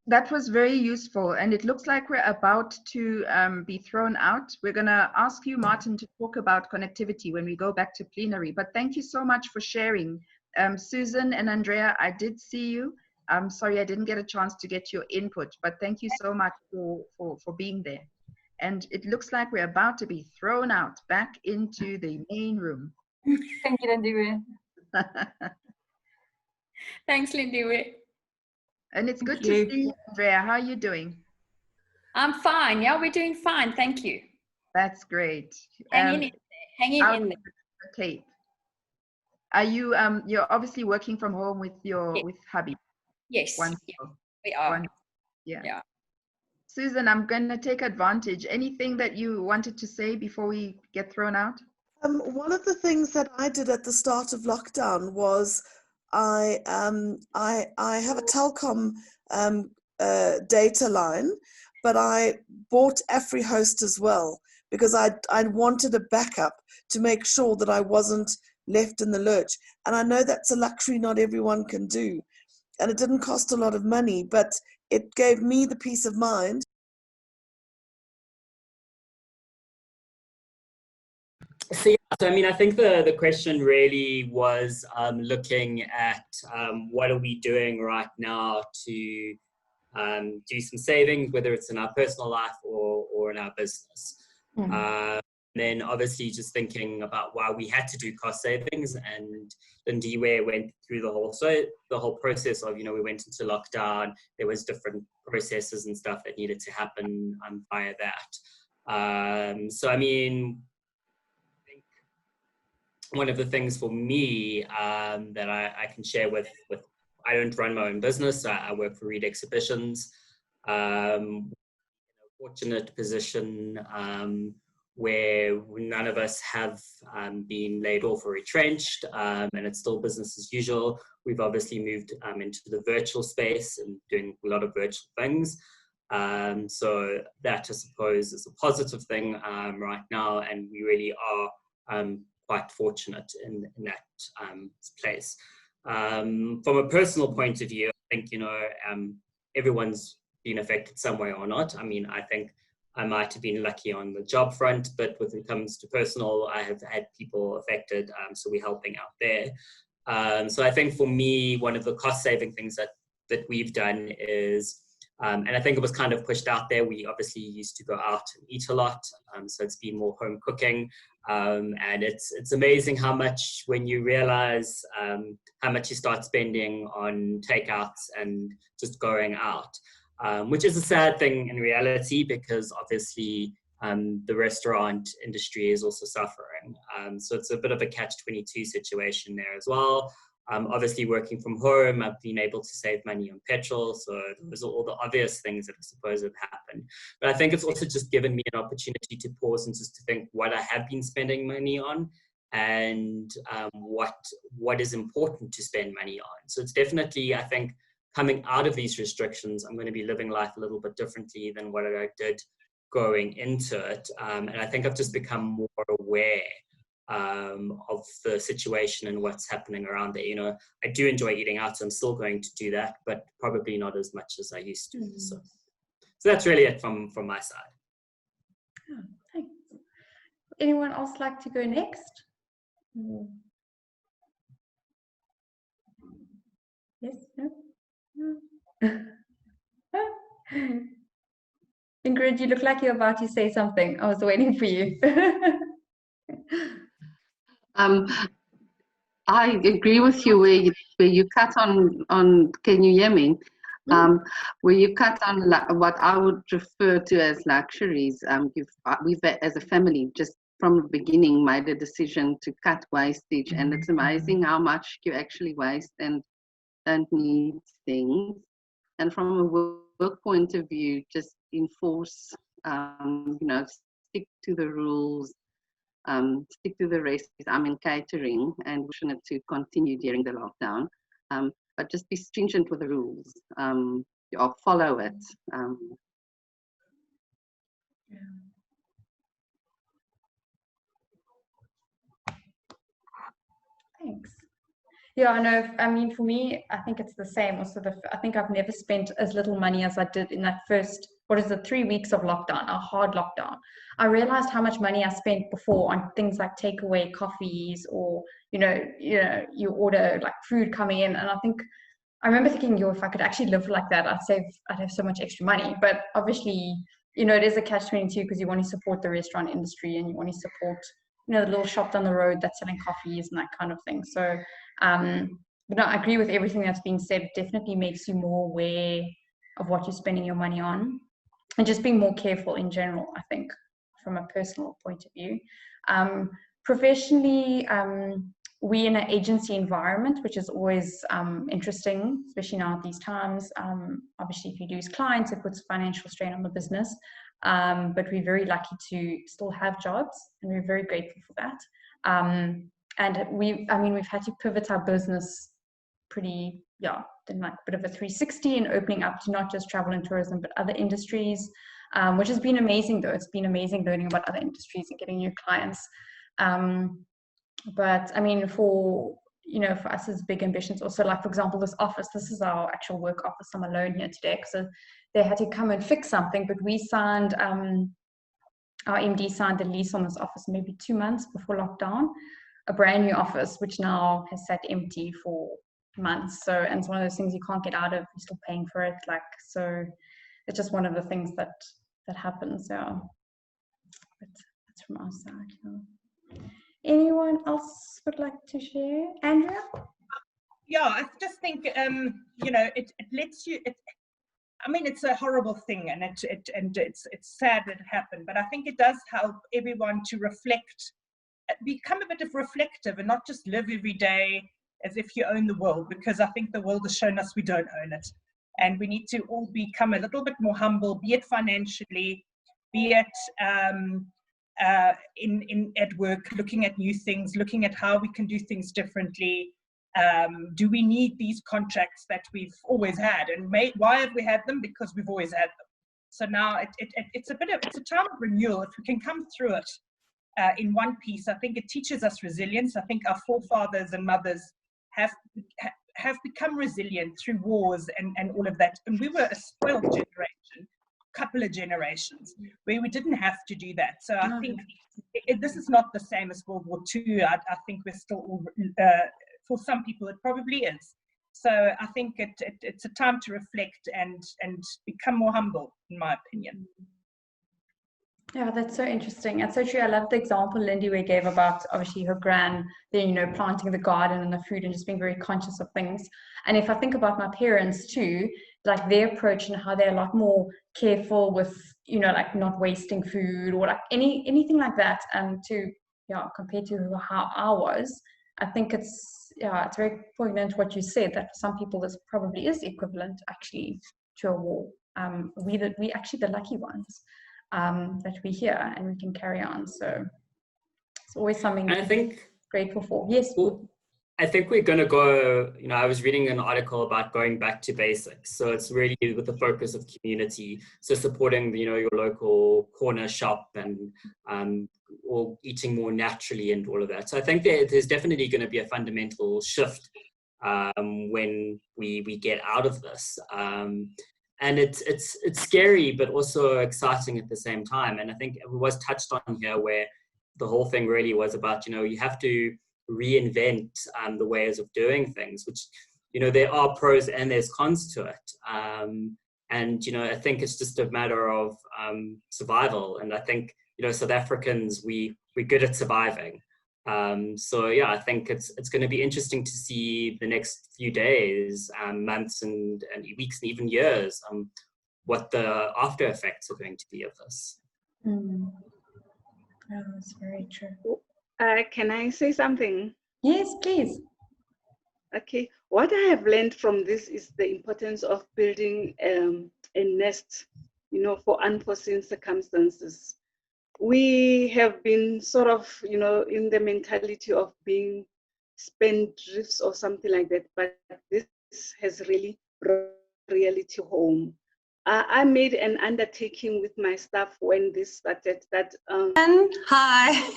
That was very useful, and it looks like we're about to be thrown out. We're going to ask you, Martin, to talk about connectivity when we go back to plenary, but thank you so much for sharing. Susan and Andrea, I did see you. I'm sorry I didn't get a chance to get your input, but thank you so much for being there. And it looks like we're about to be thrown out back into the main room. Thank you, Lindiwe. Thanks, Lindiwe. And it's good to see you, Andrea. How are you doing? I'm fine. Yeah, we're doing fine. Thank you. That's great. Hanging in there. Tape. Are you you're obviously working from home with with hubby? Yes. Yeah, we are. Yeah. Susan, I'm going to take advantage. Anything that you wanted to say before we get thrown out? One of the things that I did at the start of lockdown was I have a telecom data line, but I bought AfriHost as well because I wanted a backup to make sure that I wasn't left in the lurch. And I know that's a luxury not everyone can do. And it didn't cost a lot of money, but it gave me the peace of mind. So I mean, I think the question really was looking at what are we doing right now to do some savings, whether it's in our personal life or in our business. Then obviously just thinking about why we had to do cost savings, and Lindiwe went through the whole process of, we went into lockdown, there was different processes and stuff that needed to happen via that. So I mean, one of the things for me that I can share with I don't run my own business. I work for Reed Exhibitions. In a fortunate position where none of us have been laid off or retrenched, and it's still business as usual. We've obviously moved into the virtual space and doing a lot of virtual things. So that, I suppose, is a positive thing right now, and we really are quite fortunate in that place. From a personal point of view, I think, everyone's been affected some way or not. I mean, I think I might have been lucky on the job front, but when it comes to personal, I have had people affected, so we're helping out there. So I think for me, one of the cost-saving things that we've done is, and I think it was kind of pushed out there, we obviously used to go out and eat a lot, so it's been more home cooking, and it's amazing how much, when you realize how much you start spending on takeouts and just going out. Which is a sad thing in reality, because obviously the restaurant industry is also suffering. So it's a bit of a catch-22 situation there as well. Obviously working from home, I've been able to save money on petrol. So those are all the obvious things that I suppose have happened. But I think it's also just given me an opportunity to pause and just to think what I have been spending money on, and what is important to spend money on. So it's definitely, I think, coming out of these restrictions, I'm going to be living life a little bit differently than what I did going into it. And I think I've just become more aware of the situation and what's happening around there. I do enjoy eating out, so I'm still going to do that, but probably not as much as I used to. So that's really it from my side. Oh, thanks. Anyone else like to go next? Yes. No? Ingrid, you look like you're about to say something. I was waiting for you. I agree with you where you cut on. Can you hear me? Where you cut on what I would refer to as luxuries. We've as a family just from the beginning made a decision to cut wastage, and it's amazing how much you actually waste and don't need things. And from a work point of view, just enforce, stick to the rules. Stick to the recipes. I'm in catering and fortunate to continue during the lockdown, but just be stringent with the rules or follow it. Thanks. Yeah, I know. I mean, for me, I think it's the same. Also, I think I've never spent as little money as I did in that first, 3 weeks of lockdown, a hard lockdown. I realized how much money I spent before on things like takeaway coffees, or you order like food coming in, and I remember thinking, if I could actually live like that, I'd have so much extra money. But obviously, it is a catch-22 because you want to support the restaurant industry and you want to support the little shop down the road that's selling coffees and that kind of thing. So, but no, I agree with everything that's been said. It definitely makes you more aware of what you're spending your money on, and just being more careful in general, I think, from a personal point of view. Professionally, we're in an agency environment, which is always interesting, especially now at these times. Obviously, if you lose clients, it puts financial strain on the business. But we're very lucky to still have jobs, and we're very grateful for that. And we've had to pivot our business pretty, then like a bit of a 360 and opening up to not just travel and tourism, but other industries, which has been amazing though. It's been amazing learning about other industries and getting new clients. But I mean, for us as big ambitions, also like, for example, this office, this is our actual work office. I'm alone here today because they had to come and fix something, but we signed, our MD signed the lease on this office maybe 2 months before lockdown, a brand new office, which now has sat empty for months. So, and it's one of those things you can't get out of, you're still paying for it. So it's just one of the things that happens. Yeah. But that's from our side. Yeah. Anyone else would like to share? Andrea? Yeah, I just think, it lets you, I mean, it's a horrible thing, and it's sad that it happened, but I think it does help everyone to reflect, become a bit of reflective, and not just live every day as if you own the world, because I think the world has shown us we don't own it. And we need to all become a little bit more humble, be it financially, be it at work, looking at new things, looking at how we can do things differently. Do we need these contracts that we've always had? And why have we had them? Because we've always had them. So now it's a time of renewal. If we can come through it in one piece, I think it teaches us resilience. I think our forefathers and mothers have become resilient through wars and all of that. And we were a spoiled generation, couple of generations, where we didn't have to do that. So I think this is not the same as World War II. I think we're still, for some people, it probably is. So I think it's a time to reflect and become more humble, in my opinion. Yeah, that's so interesting. That's so true. I love the example Lindy gave about obviously her gran, planting the garden and the food and just being very conscious of things. And if I think about my parents too, like their approach and how they're a lot more careful with, like not wasting food or like anything like that. And compared to how I was, I think it's very poignant what you said, that for some people this probably is equivalent actually to a war. We actually the lucky ones. That we're here and we can carry on. So it's always something I think grateful for. Yes. I think we're going to go, I was reading an article about going back to basics. So it's really with the focus of community. So supporting, your local corner shop and or eating more naturally and all of that. So I think there's definitely going to be a fundamental shift when we get out of this. And it's scary, but also exciting at the same time. And I think it was touched on here where the whole thing really was about, you have to reinvent the ways of doing things, which, you know, there are pros and there's cons to it. And, you know, I think it's just a matter of survival. And I think, you know, South Africans, we're good at surviving. So yeah, I think it's going to be interesting to see the next few days, months and weeks and even years, what the after effects are going to be of this. Mm. Oh, that's very true. Can I say something? Yes, please. Okay, what I have learned from this is the importance of building a nest, you know, for unforeseen circumstances. We have been sort of, you know, in the mentality of being spendthrifts or something like that, but this has really brought reality home. I made an undertaking with my staff when this started that. Hi.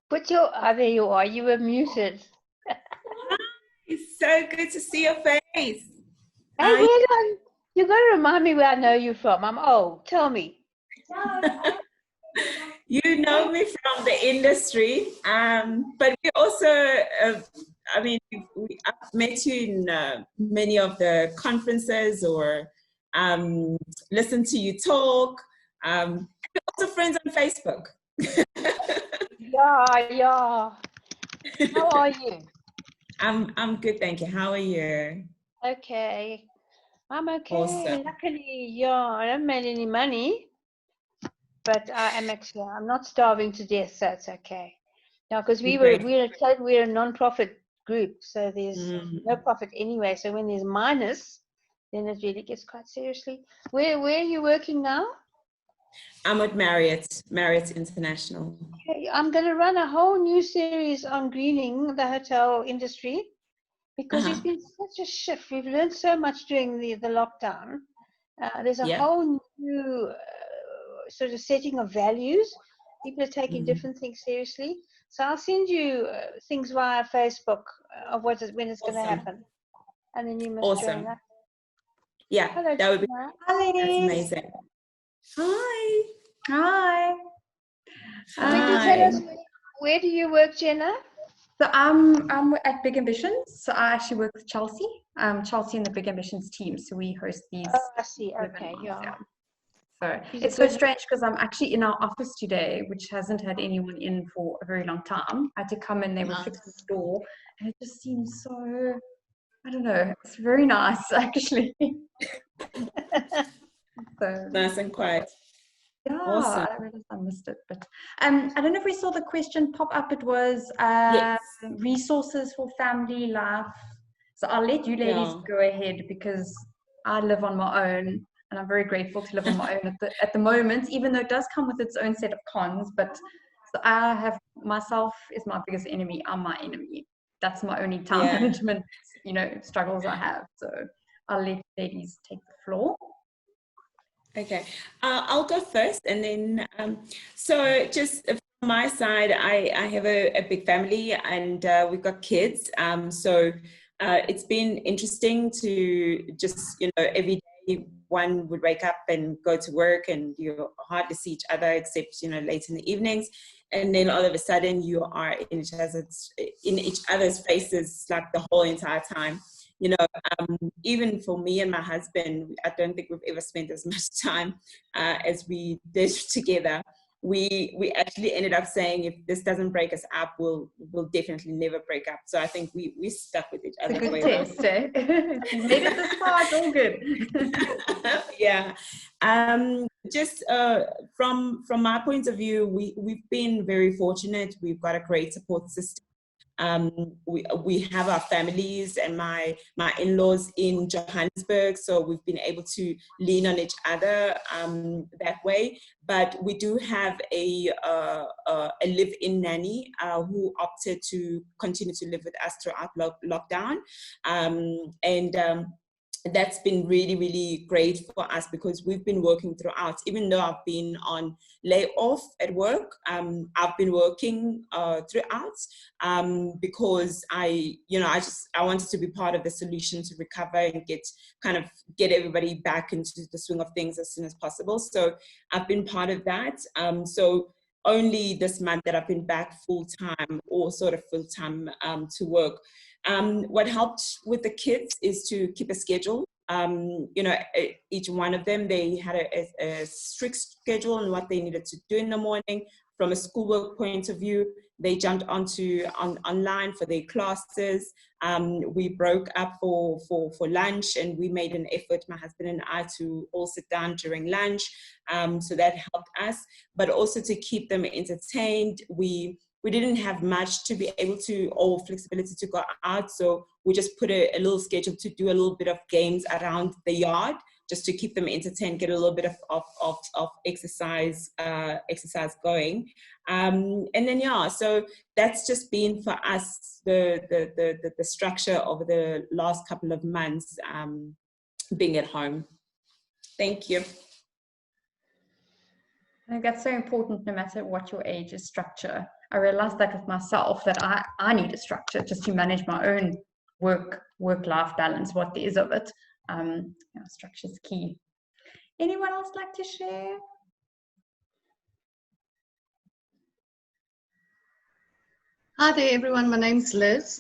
Put your, there you are, you were muted. It's so good to see your face. Hey, you got to remind me where I know you from. I'm old. Tell me. You know me from the industry, but we also, I mean, I've met you in many of the conferences or listened to you talk. We're also friends on Facebook. Yeah. How are you? I'm good, thank you. How are you? Okay. I'm okay. Awesome. Luckily, yeah, I haven't made any money, but I'm not starving to death, so it's okay. Yeah, because we're a non-profit group, so there's no profit anyway. So when there's minus, then it really gets quite seriously. Where are you working now? I'm at Marriott International. Okay, I'm going to run a whole new series on greening the hotel industry, because there's been such a shift. We've learned so much during the lockdown. There's a whole new sort of setting of values. People are taking different things seriously. So I'll send you things via Facebook of when it's going to happen. And then you must join that. Yeah, hello, that would be that's amazing. Hi. Hi. Can you tell us, where do you work, Jenna? So I'm at Big Ambitions. So I actually work with Chelsea. Chelsea and the Big Ambitions team. So we host these. Oh, I see. Okay, yeah. So it's so strange because I'm actually in our office today, which hasn't had anyone in for a very long time. I had to come in, they were fixing the door, and it just seems so, I don't know, it's very nice actually. So nice and quiet. Yeah, awesome. I realized I missed it, but I don't know if we saw the question pop up. It was resources for family life. So I'll let you ladies go ahead because I live on my own, and I'm very grateful to live on my own at the moment, even though it does come with its own set of cons. But so I have, myself is my biggest enemy. I'm my enemy. That's my only time management, struggles I have. So I'll let ladies take the floor. Okay, I'll go first, and then so just from my side, I have a big family, and we've got kids. So it's been interesting to just, every day one would wake up and go to work, and you hardly see each other except late in the evenings, and then all of a sudden you are in each other's faces like the whole entire time. Even for me and my husband, I don't think we've ever spent as much time as we did together. We actually ended up saying, if this doesn't break us up, we'll definitely never break up. So I think we stuck with each other. It's a good test, eh? You made it this far, it's all good. Yeah. Just from my point of view, we've been very fortunate. We've got a great support system. We have our families and my in-laws in Johannesburg, so we've been able to lean on each other that way. But we do have a live-in nanny who opted to continue to live with us throughout lockdown, and that's been really, really great for us, because we've been working throughout. Even though I've been on layoff at work, I've been working throughout, because I wanted to be part of the solution to recover and get everybody back into the swing of things as soon as possible. So I've been part of that. So only this month that I've been back full-time, or sort of full-time to work. What helped with the kids is to keep a schedule. Each one of them, they had a strict schedule on what they needed to do in the morning. From a schoolwork point of view, they jumped online for their classes. We broke up for lunch, and we made an effort, my husband and I, to all sit down during lunch. So that helped us, but also to keep them entertained. We didn't have much to be able to, or flexibility to go out. So we just put a little schedule to do a little bit of games around the yard, just to keep them entertained, get a little bit of exercise going. And then, so that's just been for us the structure over the last couple of months, being at home. Thank you. I think that's so important, no matter what your age, is structure. I realized that with myself, that I need a structure just to manage my own work-life balance, what there is of it. Structure is key. Anyone else like to share? Hi there, everyone. My name's Liz.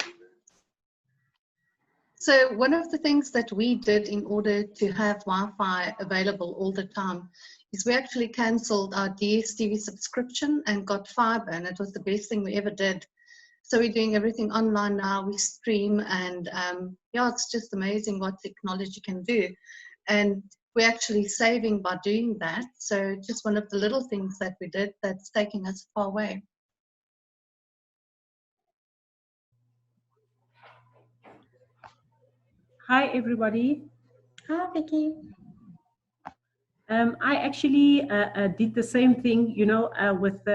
So one of the things that we did in order to have Wi-Fi available all the time is we actually cancelled our DSTV subscription and got fiber, and it was the best thing we ever did. So we're doing everything online now. We stream, and it's just amazing what technology can do. And we're actually saving by doing that. So just one of the little things that we did that's taking us far away. Hi, everybody. Hi, Vicky. I actually did the same thing, with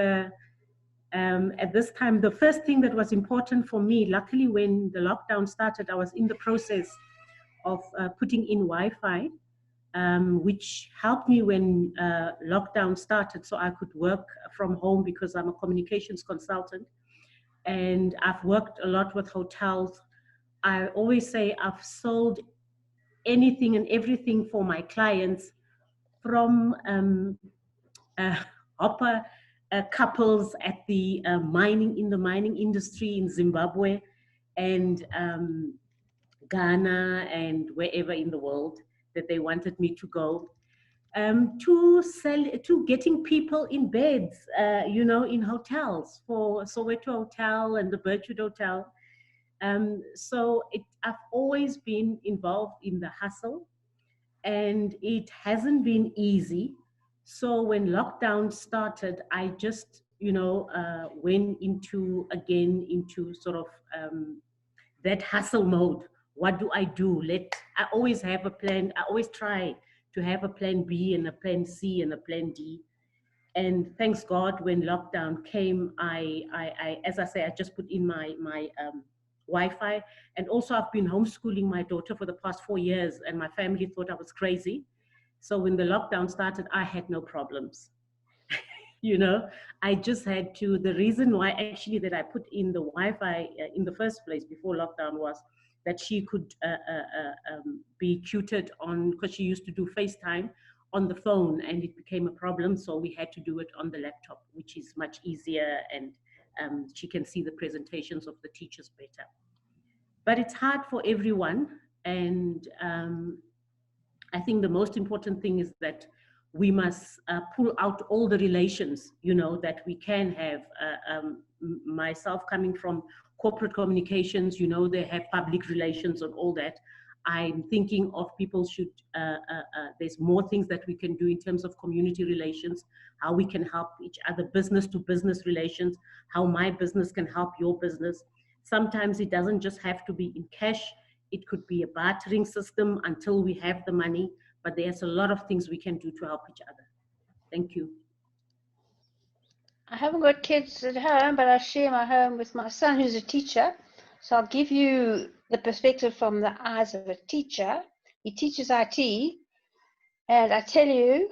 at this time. The first thing that was important for me, luckily when the lockdown started, I was in the process of putting in Wi-Fi, which helped me when lockdown started, so I could work from home, because I'm a communications consultant and I've worked a lot with hotels. I always say I've sold anything and everything for my clients, from hopper couples at the mining industry in Zimbabwe and Ghana and wherever in the world that they wanted me to go, to getting people in beds, in hotels, for Soweto Hotel and the Birchwood Hotel. So I've always been involved in the hustle, and it hasn't been easy. So when lockdown started, I just, went into sort of that hustle mode. What do I do? I always have a plan. I always try to have a plan B and a plan C and a plan D. And thanks God, when lockdown came, I as I say, I just put in my Wi-Fi. And also I've been homeschooling my daughter for the past 4 years, and my family thought I was crazy. So when the lockdown started, I had no problems. I just had to. The reason why actually that I put in the Wi-Fi in the first place before lockdown was that she could be tutored on, because she used to do FaceTime on the phone, and it became a problem. So we had to do it on the laptop, which is much easier, and she can see the presentations of the teachers better. But it's hard for everyone. And I think the most important thing is that we must pull out all the relations, that we can have. Myself coming from corporate communications, they have public relations and all that. I'm thinking of people should, there's more things that we can do in terms of community relations, how we can help each other, business to business relations, how my business can help your business. Sometimes it doesn't just have to be in cash. It could be a bartering system until we have the money, but there's a lot of things we can do to help each other. Thank you. I haven't got kids at home, but I share my home with my son, who's a teacher. So I'll give you the perspective from the eyes of a teacher. He teaches IT, and I tell you,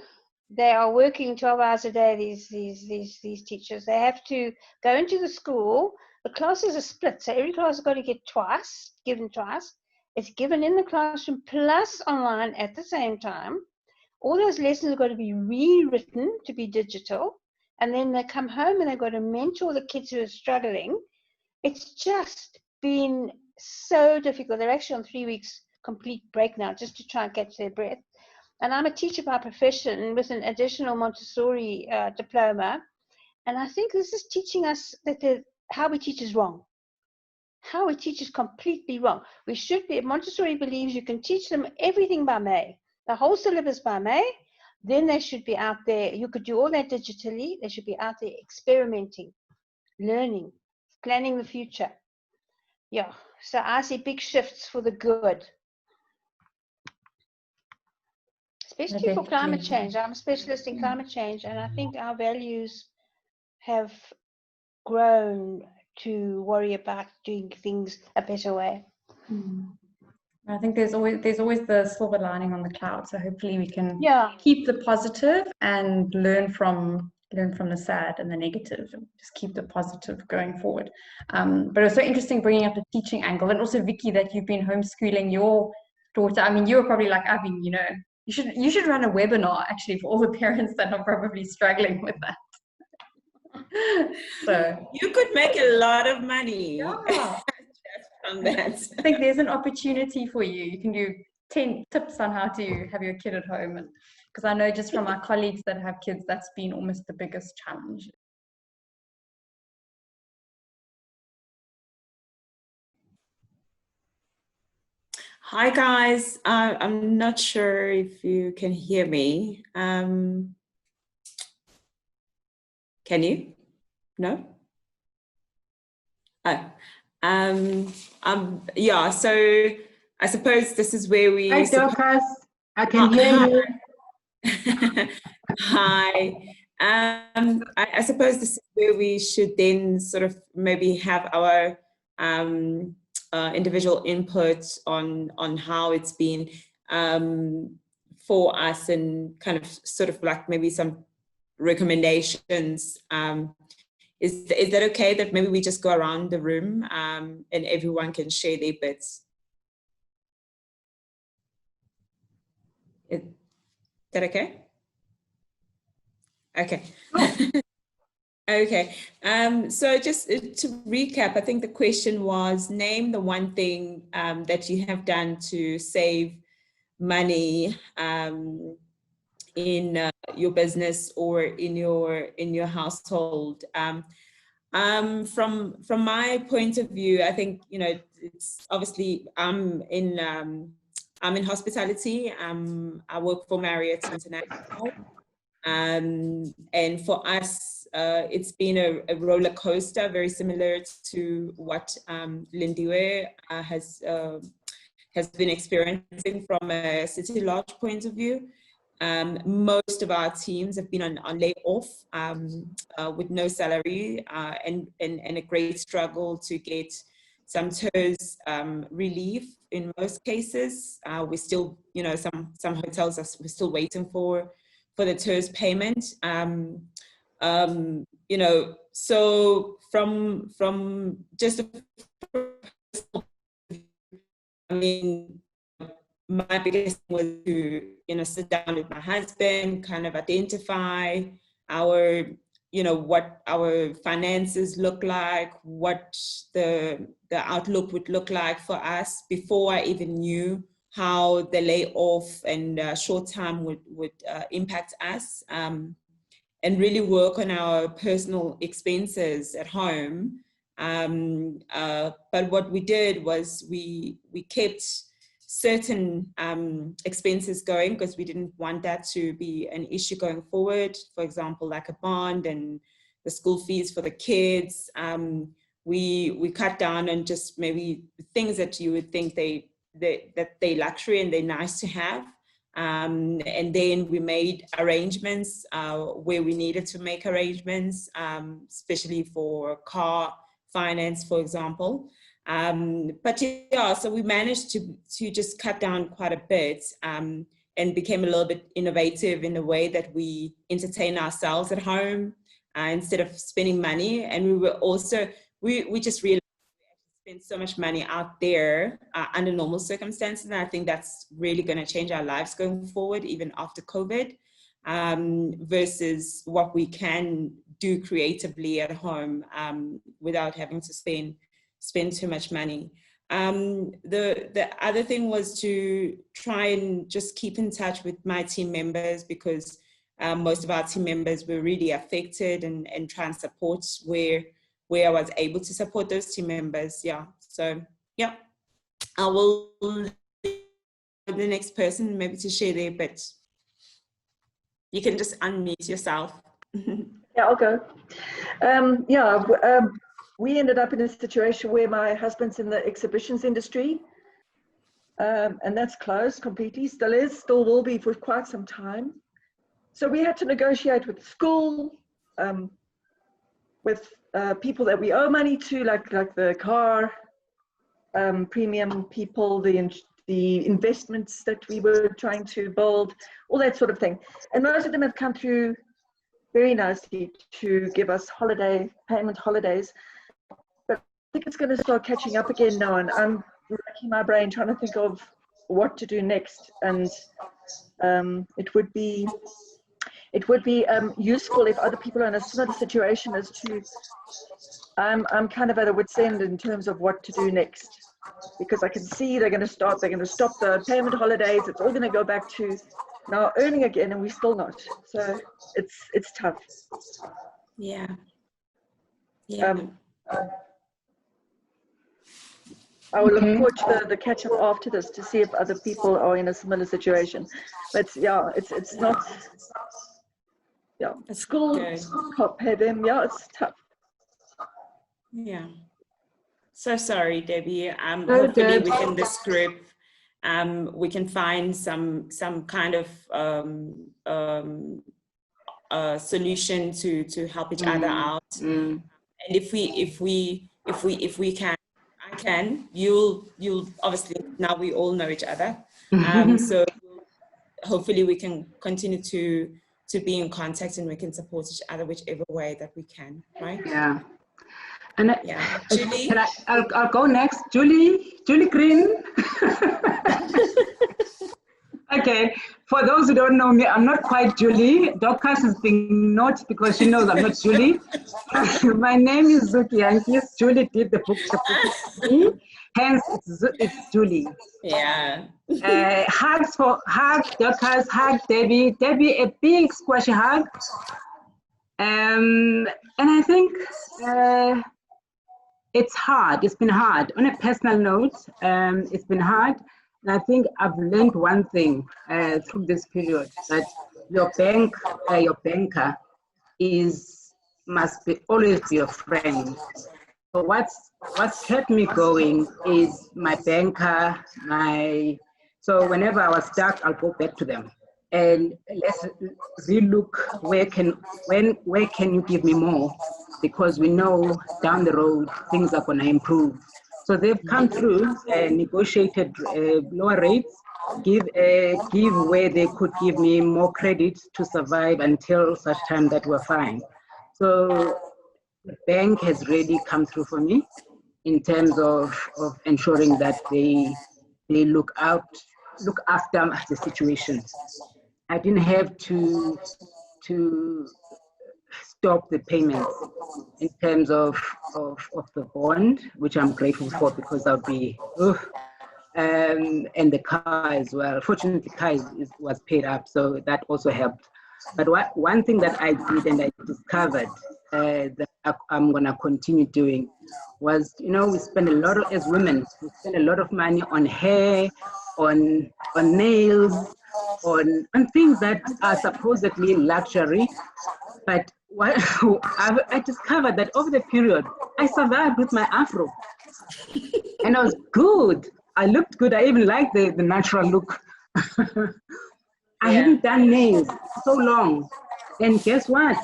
they are working 12 hours a day, these teachers. They have to go into the school. The classes are split, so every class has got to get given twice. It's given in the classroom plus online at the same time. All those lessons have got to be rewritten to be digital. And then they come home and they've got to mentor the kids who are struggling. It's just been so difficult. They're actually on 3 weeks complete break now just to try and catch their breath. And I'm a teacher by profession with an additional Montessori diploma. And I think this is teaching us that how we teach is wrong. How we teach is completely wrong. We should be, Montessori believes you can teach them everything by May, the whole syllabus by May. Then they should be out there. You could do all that digitally. They should be out there experimenting, learning, planning the future. Yeah, so I see big shifts for the good. Especially for climate change. I'm a specialist in climate change, and I think our values have grown to worry about doing things a better way. I think there's always the silver lining on the cloud. So hopefully we can keep the positive and learn from the sad and the negative, and just keep the positive going forward. But it was so interesting bringing up the teaching angle, and also Vicky, that you've been homeschooling your daughter. I mean, you were probably like, I mean, you know, you should run a webinar actually for all the parents that are probably struggling with that. So you could make a lot of money. Yeah. From that. I think there's an opportunity for you. You can do 10 tips on how to have your kid at home, and because I know just from my colleagues that have kids, that's been almost the biggest challenge. Hi guys, I'm not sure if you can hear me. Can you? No? Oh. Yeah, so I suppose this is where we... Hi Dorcas, I can hear you. Hi. I suppose this is where we should then sort of maybe have our individual input on how it's been for us, and kind of sort of like maybe some recommendations. Is that okay that maybe we just go around the room and everyone can share their bits? Is that okay? Okay. Okay. So just to recap, I think the question was, name the one thing that you have done to save money in your business or in your household. From my point of view, I think, you know, it's obviously I'm in hospitality. I work for Marriott International, and for us, it's been a roller coaster, very similar to what Lindiwe has been experiencing from a City Lodge point of view. Most of our teams have been on layoff with no salary and a great struggle to get some TERS relief in most cases. We're still, you know, some hotels we're still waiting for the TERS payment. You know, so from just I mean, my biggest thing was to, you know, sit down with my husband, kind of identify our, you know, what our finances look like, what the outlook would look like for us before I even knew how the layoff and short time would impact us, and really work on our personal expenses at home. But what we did was we kept certain expenses going, because we didn't want that to be an issue going forward. For example, like a bond and the school fees for the kids. We cut down on just maybe things that you would think that they luxury and they're nice to have. And then we made arrangements where we needed to make arrangements, especially for car finance, for example. But yeah, so we managed to just cut down quite a bit, and became a little bit innovative in the way that we entertain ourselves at home, instead of spending money. And we were also, we just realized we spend so much money out there under normal circumstances. And I think that's really going to change our lives going forward, even after COVID, versus what we can do creatively at home without having to spend too much money. The other thing was to try and just keep in touch with my team members, because most of our team members were really affected, and try and support where I was able to support those team members. Yeah, so yeah, I will the next person maybe to share there, but you can just unmute yourself. Yeah, I'll go. We ended up in a situation where my husband's in the exhibitions industry, and that's closed completely, still will be for quite some time. So we had to negotiate with the school, with people that we owe money to, like the car premium people, the investments that we were trying to build, all that sort of thing. And most of them have come through very nicely to give us payment holidays. But I think it's going to start catching up again now, and I'm racking my brain trying to think of what to do next. And it would be useful if other people are in a similar situation as to, I'm kind of at a wit's end in terms of what to do next, because I can see they're going to stop the payment holidays. It's all going to go back to now earning again, and we're still not. So it's tough. Yeah. I will look forward to the catch up after this to see if other people are in a similar situation. But yeah, it's not. Yeah, school can't pay them. Yeah, it's tough. Yeah. So sorry, Debbie. Hopefully within this group, we can find some kind of solution to help each other out. And if we can, I can. You'll obviously, now we all know each other. So hopefully we can continue to be in contact, and we can support each other whichever way that we can, right? Yeah. And yeah, Julie. I'll go next. Julie Green. Okay, for those who don't know me, I'm not quite Julie. Dorcas is being naughty because she knows I'm not Julie. My name is Zuki, and yes, Julie did the book for me. Hence, it's Julie. Yeah. Hugs, Dorcas, hug Debbie. Debbie, a big squashy hug. And I think it's hard. It's been hard. On a personal note, it's been hard. And I think I've learned one thing through this period, that your banker must always be your friend. So what's kept me going is my banker, so whenever I was stuck, I'll go back to them. And let's relook where can you give me more? Because we know down the road things are gonna improve. So they've come through and negotiated lower rates, give where they could give me more credit to survive until such time that we're fine. So the bank has really come through for me in terms of ensuring that they look after the situation. I didn't have to stop the payments in terms of the bond, which I'm grateful for, because I'll be, and the car as well. Fortunately, the car was paid up, so that also helped. But one thing that I did and I discovered that I'm gonna continue doing was, we spend a lot as women, we spend a lot of money on hair, on nails, on things that are supposedly luxury. But I discovered that over the period, I survived with my afro. And I was good. I looked good. I even liked the natural look. I haven't done nails so long. And guess what?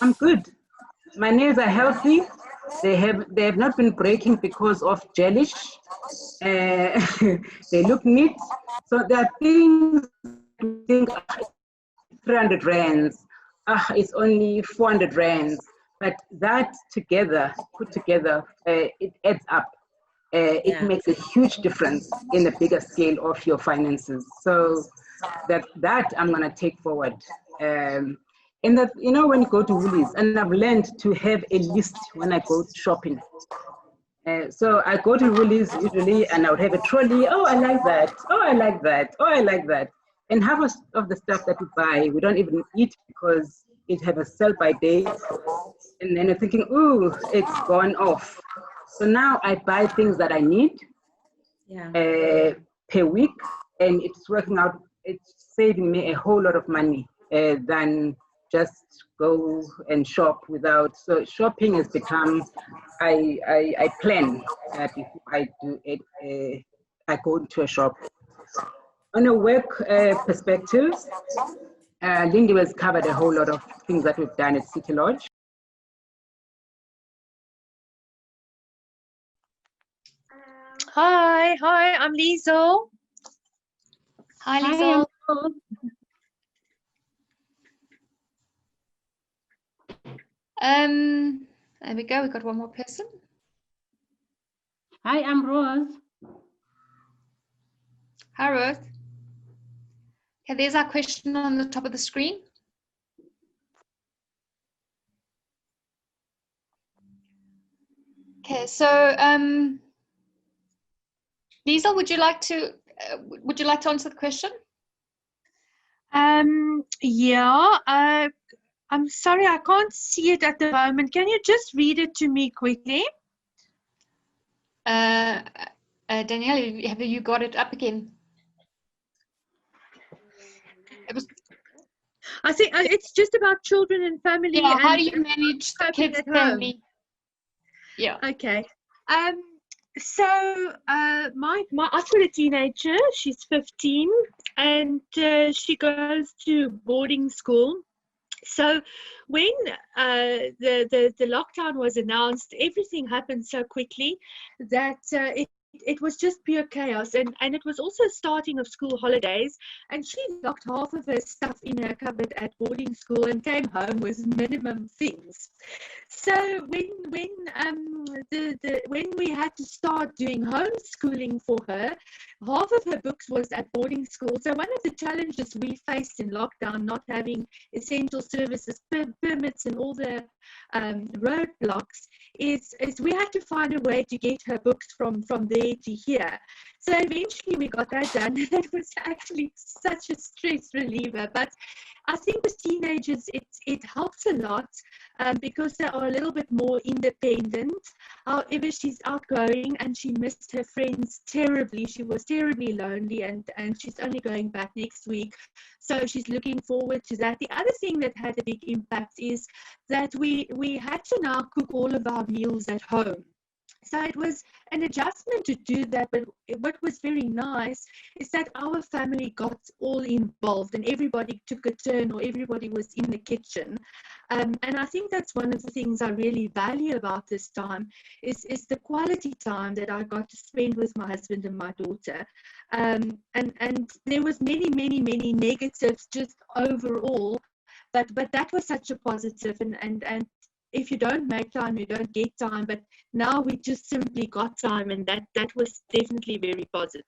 I'm good. My nails are healthy. They have not been breaking because of gelish. They look neat. So there are things you think 300 rands, it's only 400 rands. But that together, put together, it adds up. It makes a huge difference in the bigger scale of your finances. So that I'm gonna take forward. And that, you know, when you go to Woolies, and I've learned to have a list when I go shopping. So I go to Woolies usually, and I would have a trolley. Oh, I like that. Oh, I like that. Oh, I like that. And half of the stuff that we buy, we don't even eat because it has a sell-by date. And then you're thinking, ooh, it's gone off. So now I buy things that I need per week, and it's working out. It's saving me a whole lot of money than just go and shop without. So shopping has become, I plan before I do it. I go into a shop. On a work perspective, Lindy has covered a whole lot of things that we've done at City Lodge. Hi, I'm Liesel. Hi, Liesel. There we go. We got one more person. Hi, I'm Rose. Hi, Rose. Okay, there's our question on the top of the screen. Okay, so Liesel, would you like to answer the question? Yeah, I'm sorry, I can't see it at the moment. Can you just read it to me quickly? Danielle, have you got it up again? I think it's just about children and family. Yeah, and how do you manage the kids and family? Yeah. Okay. So my I've got a teenager. She's 15, and she goes to boarding school. So when the lockdown was announced, everything happened so quickly that it was just pure chaos, and it was also starting of school holidays, and she locked half of her stuff in her cupboard at boarding school and came home with minimum things. So when we had to start doing homeschooling for her, half of her books was at boarding school. So one of the challenges we faced in lockdown, not having essential services permits and all the roadblocks, is we had to find a way to get her books from there to here. So eventually we got that done. It was actually such a stress reliever. But I think with teenagers, it helps a lot because they are a little bit more independent. However, she's outgoing and she missed her friends terribly. She was terribly lonely, and she's only going back next week. So she's looking forward to that. The other thing that had a big impact is that we had to now cook all of our meals at home. So it was an adjustment to do that, but what was very nice is that our family got all involved and everybody took a turn, or everybody was in the kitchen. And I think that's one of the things I really value about this time is the quality time that I got to spend with my husband and my daughter. And there was many negatives just overall, but that was such a positive, and if you don't make time, you don't get time. But now we just simply got time, and that was definitely very positive.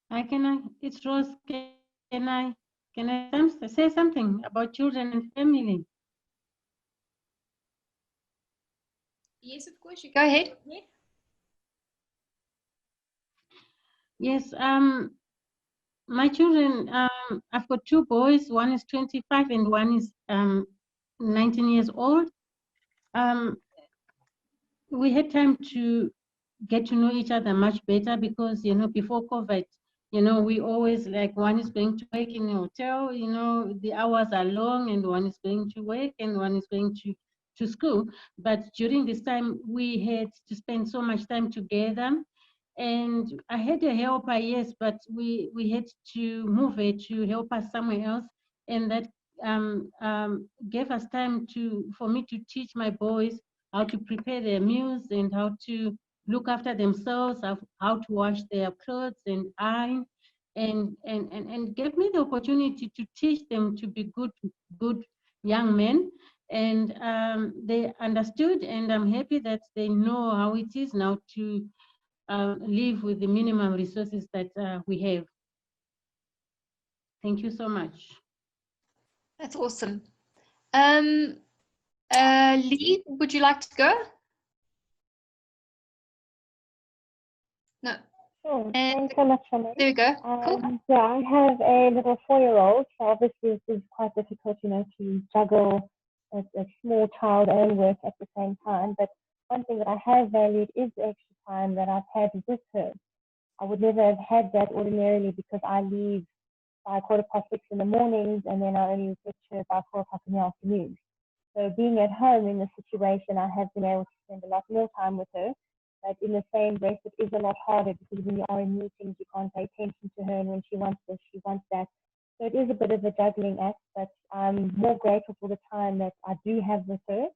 Hi, it's Rose. Can I say something about children and family? Yes, of course. You go ahead. Yes. My children I've got 2 boys. One is 25 and one is 19 years old. We had time to get to know each other much better because, you know, before COVID, you know, we always like one is going to work in a hotel, you know, the hours are long, and one is going to work and one is going to school. But during this time, we had to spend so much time together. And I had a helper, yes, but we had to move her to help us somewhere else. And that gave us time for me to teach my boys how to prepare their meals and how to look after themselves, how to wash their clothes and iron, and gave me the opportunity to teach them to be good young men. And they understood, and I'm happy that they know how it is now to live with the minimum resources that we have. Thank you so much. That's awesome. Lee, would you like to go? No. Sure. Thanks so much, Shanae. There we go. Cool. Yeah, I have a little 4-year-old, so obviously it is quite difficult, you know, to juggle a small child and work at the same time. But one thing that I have valued is the extra time that I've had with her. I would never have had that ordinarily because I leave by 6:15 in the mornings, and then I only reach her by 4 o'clock in the afternoon. So being at home in this situation, I have been able to spend a lot more time with her. But in the same breath, it is a lot harder because when you are in meetings, you can't pay attention to her, and when she wants this, she wants that. So it is a bit of a juggling act, but I'm more grateful for the time that I do have with her.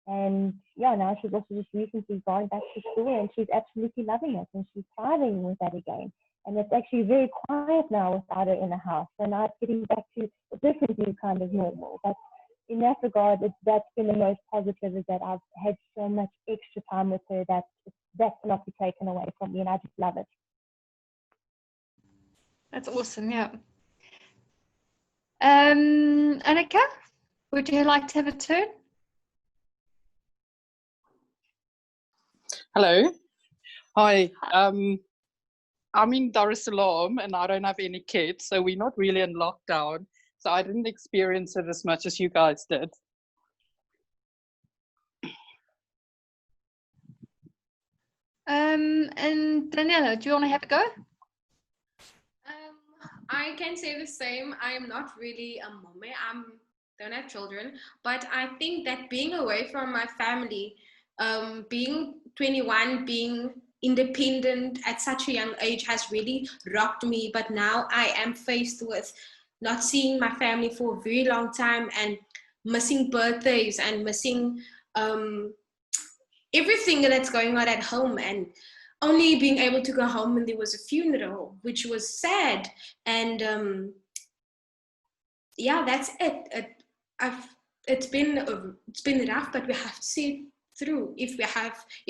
And yeah, now she's also just recently gone back to school, and she's absolutely loving it, and she's thriving with that again. And it's actually very quiet now without her in the house. So now it's getting back to a different new kind of normal. But in that regard, that's been the most positive, is that I've had so much extra time with her that cannot be taken away from me, and I just love it. That's awesome, yeah. Annika, would you like to have a turn? Hello. Hi. I'm in Dar es Salaam and I don't have any kids, so we're not really in lockdown. So I didn't experience it as much as you guys did. And Daniela, do you want to have a go? I can say the same. I am not really a mommy. I don't have children, but I think that being away from my family, being 21, being independent at such a young age has really rocked me. But now I am faced with not seeing my family for a very long time and missing birthdays and missing everything that's going on at home, and only being able to go home when there was a funeral, which was sad. And yeah, that's it. It's been rough, but we have to see it through if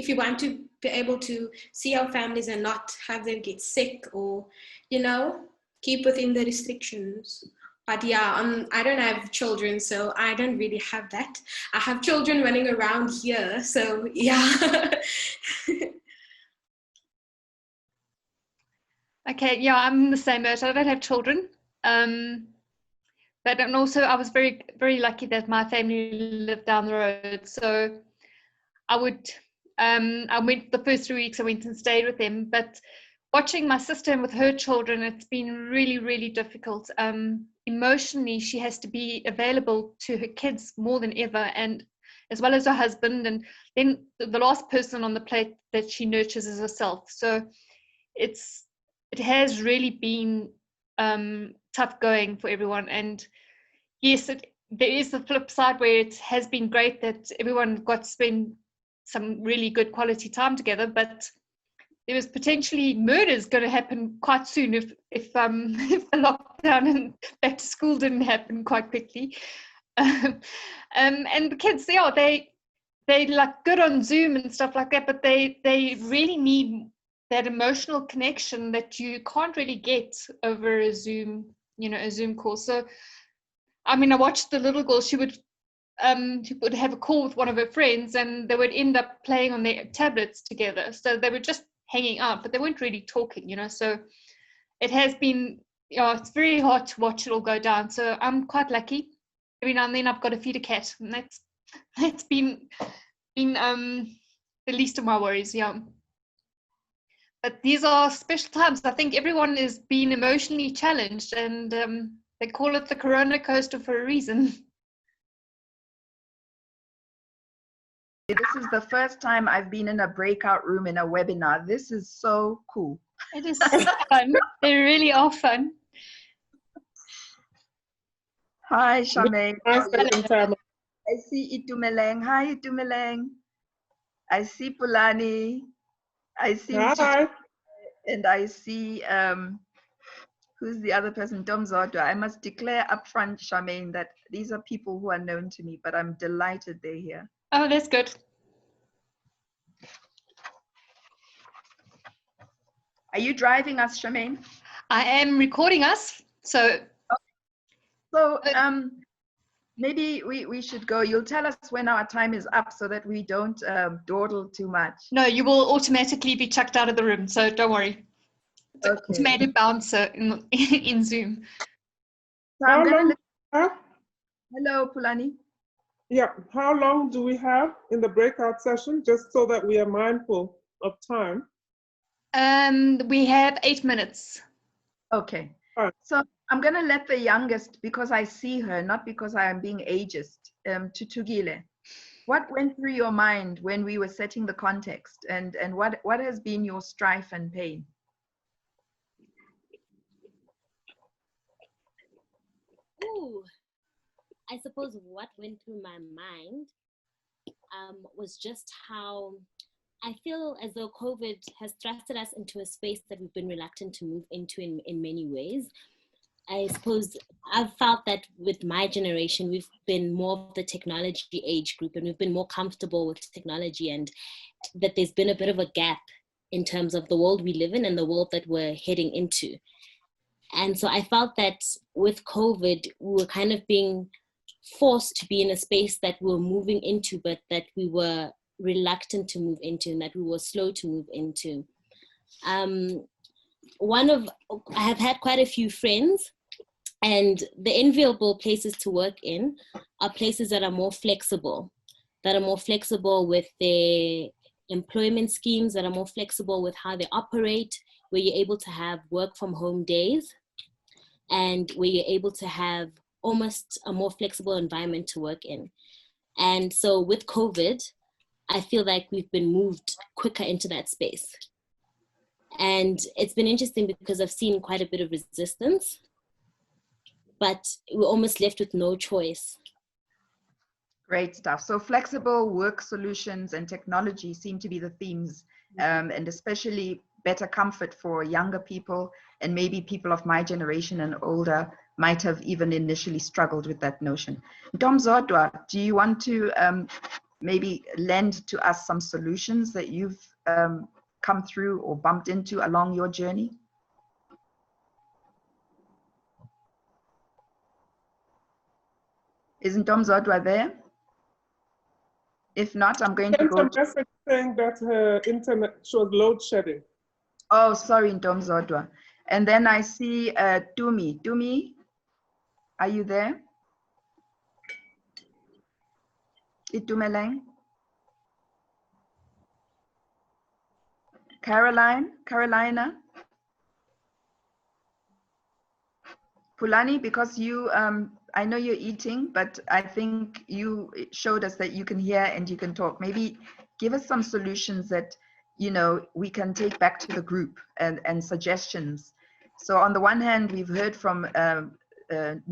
we want to be able to see our families and not have them get sick, or, you know, keep within the restrictions. But yeah, I don't have children, so I don't really have that. I have children running around here, so yeah. Okay, yeah, I'm the same boat. I don't have children. But and also I was very, very lucky that my family lived down the road. So I went the first 3 weeks, I went and stayed with them. But watching my sister and with her children, it's been really, really difficult. Emotionally, she has to be available to her kids more than ever, and as well as her husband. And then the last person on the plate that she nurtures is herself. So it has really been tough going for everyone. And yes, there is the flip side where it has been great that everyone got to spend some really good quality time together, but there was potentially murders going to happen quite soon if the lockdown and back to school didn't happen quite quickly. And the kids, they like good on Zoom and stuff like that, but they really need that emotional connection that you can't really get over a Zoom call. So, I mean, I watched the little girl. She would have a call with one of her friends, and they would end up playing on their tablets together. So they were just hanging out, but they weren't really talking, you know. So it has been yeah, it's very hard to watch it all go down. So I'm quite lucky. Every now and then I've got to feed a cat, and that's been the least of my worries. Yeah. But these are special times. I think everyone is being emotionally challenged, and they call it the Corona Coaster for a reason. This is the first time I've been in a breakout room in a webinar. This is so cool. It is so fun. They really are fun. Hi, Charmaine. I see Itumeleng. Hi, Itumeleng. I see Pulani. I see Hi. And I see who's the other person? Dom Zodwa. I must declare upfront, Charmaine, that these are people who are known to me, but I'm delighted they're here. Oh, that's good. Are you driving us, Charmaine? I am recording us. So maybe we should go. You'll tell us when our time is up so that we don't dawdle too much. No, you will automatically be chucked out of the room, so don't worry. It's an automated bouncer in Zoom. So hello, Pulani. Yeah, how long do we have in the breakout session, just so that we are mindful of time? We have 8 minutes. Okay. So I'm going to let the youngest, because I see her, not because I am being ageist, Tutugile. What went through your mind when we were setting the context, and what has been your strife and pain? Ooh, I suppose what went through my mind was just how I feel as though COVID has thrusted us into a space that we've been reluctant to move into in many ways. I suppose I've felt that with my generation, we've been more of the technology age group, and we've been more comfortable with technology, and that there's been a bit of a gap in terms of the world we live in and the world that we're heading into. And so I felt that with COVID, we were kind of being forced to be in a space that we were moving into, but that we were reluctant to move into, and that we were slow to move into. I have had quite a few friends, and the enviable places to work in are places that are more flexible with their employment schemes, that are more flexible with how they operate, where you're able to have work from home days, and where you're able to have almost a more flexible environment to work in. And so with COVID, I feel like we've been moved quicker into that space. And it's been interesting because I've seen quite a bit of resistance, but we're almost left with no choice. Great stuff. So flexible work solutions and technology seem to be the themes, and especially better comfort for younger people, and maybe people of my generation and older might have even initially struggled with that notion. Dom Zodwa, do you want to maybe lend to us some solutions that you've come through or bumped into along your journey? Isn't Dom Zodwa there? If not, I'm going to go. Sent a message saying that her internet shows load shedding. Oh, sorry, Dom Zodwa. And then I see Tumi. Tumi, are you there? Itumeleng? Carolina? Pulani, because you, I know you're eating, but I think you showed us that you can hear and you can talk. Maybe give us some solutions that, you know, we can take back to the group, and suggestions. So on the one hand, we've heard from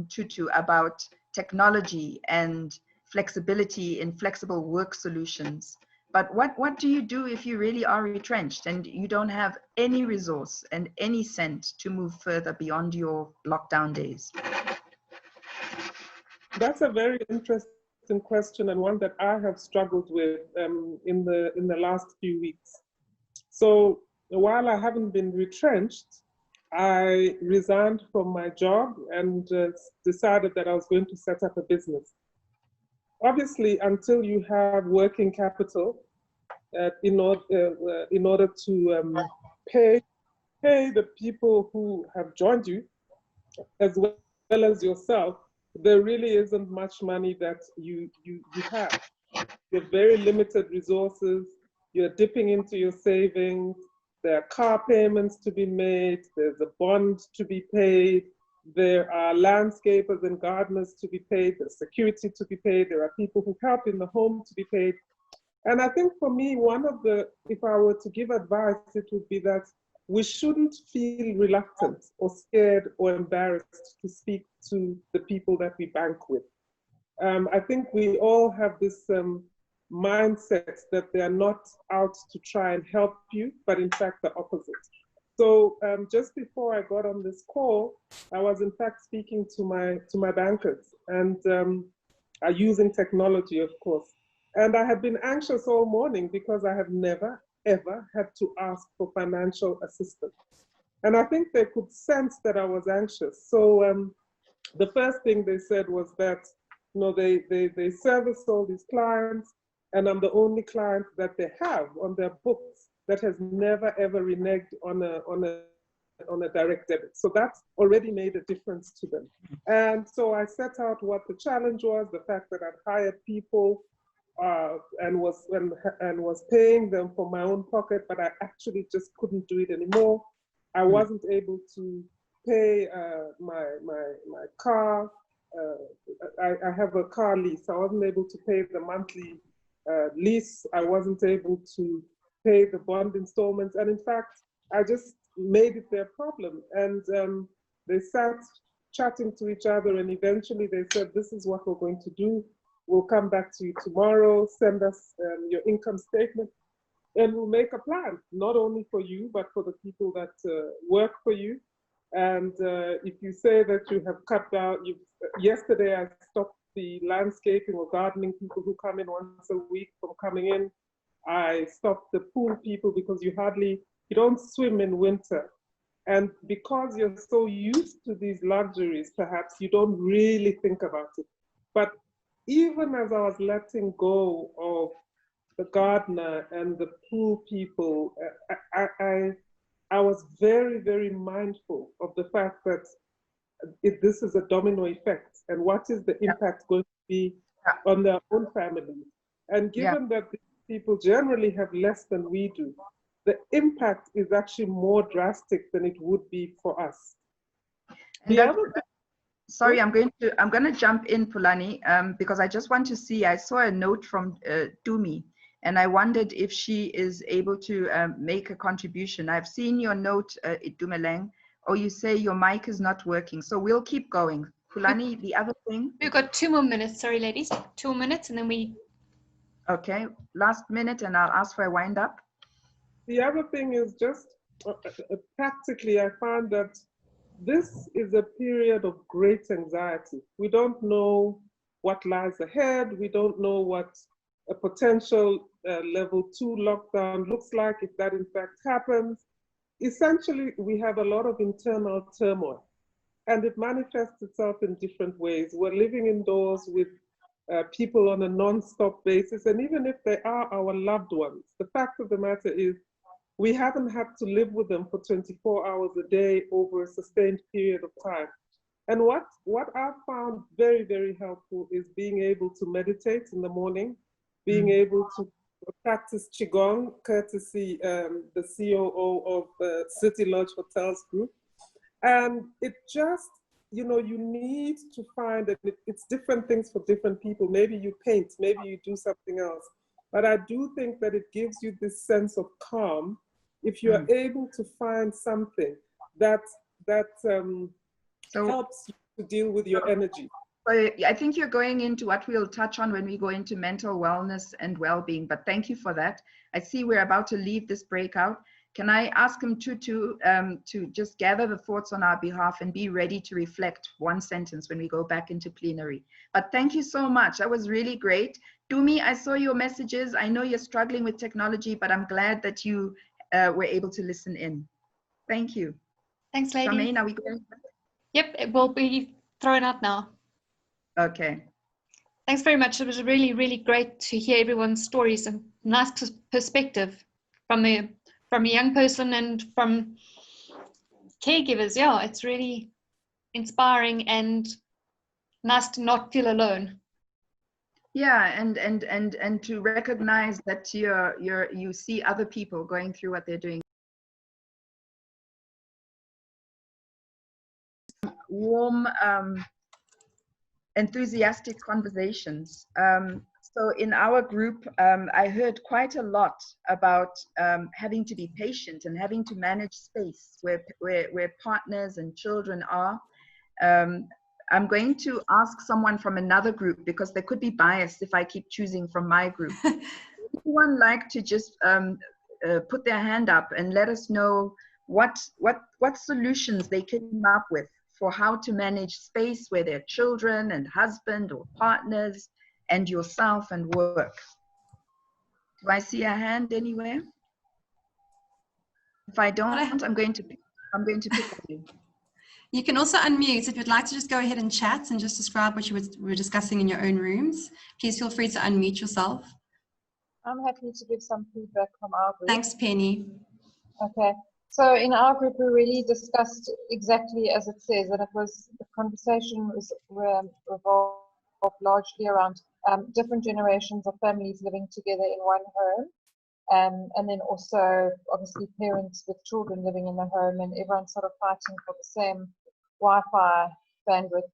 Tutu about technology and flexibility in flexible work solutions. But what do you do if you really are retrenched and you don't have any resource and any cent to move further beyond your lockdown days? That's a very interesting question, and one that I have struggled with in the last few weeks. So while I haven't been retrenched, I resigned from my job and decided that I was going to set up a business. Obviously, until you have working capital in order to pay the people who have joined you, as well as yourself, there really isn't much money that you have. You have very limited resources. You're dipping into your savings. There are car payments to be made. There's a bond to be paid. There are landscapers and gardeners to be paid. There's security to be paid. There are people who help in the home to be paid. And I think for me, if I were to give advice, it would be that we shouldn't feel reluctant or scared or embarrassed to speak to the people that we bank with. I think we all have this mindset that they are not out to try and help you, but in fact the opposite. So just before I got on this call, I was in fact speaking to my bankers, and using technology, of course. And I had been anxious all morning because I have never, ever had to ask for financial assistance. And I think they could sense that I was anxious. So the first thing they said was that, you know, they service all these clients, and I'm the only client that they have on their books that has never ever reneged on a direct debit. So that's already made a difference to them. And so I set out what the challenge was, the fact that I'd hired people and was paying them from my own pocket, but I actually just couldn't do it anymore. I wasn't able to pay my car. I have a car lease. I wasn't able to pay the monthly lease. I wasn't able to pay the bond installments. And in fact, I just made it their problem. And they sat chatting to each other, and eventually they said, this is what we're going to do. We'll come back to you tomorrow, send us your income statement, and we'll make a plan, not only for you, but for the people that work for you. And if you say that you have cut down, yesterday I stopped the landscaping or gardening people who come in once a week from coming in. I stopped the pool people because you don't swim in winter. And because you're so used to these luxuries, perhaps you don't really think about it. But even as I was letting go of the gardener and the pool people, I was very, very mindful of the fact that this is a domino effect, and what is the impact going to be on their own families. And given that these people generally have less than we do, the impact is actually more drastic than it would be for us. Sorry, I'm going to jump in, Pulani, because I just want to see, I saw a note from Dumi, and I wondered if she is able to make a contribution. I've seen your note, Dumeleng, or you say your mic is not working. So we'll keep going. Pulani, the other thing? We've got 2 more minutes, sorry ladies, 2 more minutes, and then we... Okay, last minute, and I'll ask for a wind up. The other thing is just practically, I found that this is a period of great anxiety. We don't know what lies ahead. We don't know what a potential level 2 lockdown looks like, if that in fact happens. Essentially, we have a lot of internal turmoil, and it manifests itself in different ways. We're living indoors with people on a non-stop basis, and even if they are our loved ones, the fact of the matter is we haven't had to live with them for 24 hours a day over a sustained period of time. And what I've found very, very helpful is being able to meditate in the morning, being able to practice Qigong, courtesy the COO of City Lodge Hotels Group. And it just, you know, you need to find that it's different things for different people. Maybe you paint, maybe you do something else. But I do think that it gives you this sense of calm if you are able to find something that helps you to deal with your energy. So I think you're going into what we'll touch on when we go into mental wellness and well-being, but thank you for that. I see we're about to leave this breakout. Can I ask him to just gather the thoughts on our behalf and be ready to reflect one sentence when we go back into plenary. But thank you so much. That was really great. Dumi, I saw your messages. I know you're struggling with technology, but I'm glad that you were able to listen in. Thank you. Thanks, ladies. Charmaine, are we going? Yep, it will be thrown out now. Okay. Thanks very much. It was really, really great to hear everyone's stories and nice perspective from a young person and from caregivers. Yeah, it's really inspiring and nice to not feel alone. Yeah, and to recognize that you see other people going through what they're doing. Warm, enthusiastic conversations. So in our group, I heard quite a lot about having to be patient and having to manage space where partners and children are. I'm going to ask someone from another group because there could be bias if I keep choosing from my group. Would anyone like to just put their hand up and let us know what solutions they came up with for how to manage space where their children and husband or partners and yourself and work? Do I see a hand anywhere? If I don't, I'm going to pick on you. You can also unmute if you'd like to just go ahead and chat and just describe what you were discussing in your own rooms. Please feel free to unmute yourself. I'm happy to give some feedback from our group. Thanks, Penny. Okay, so in our group we really discussed exactly as it says, and the conversation was revolved largely around different generations of families living together in one home. And then also obviously parents with children living in the home, and everyone sort of fighting for the same Wi-Fi bandwidth,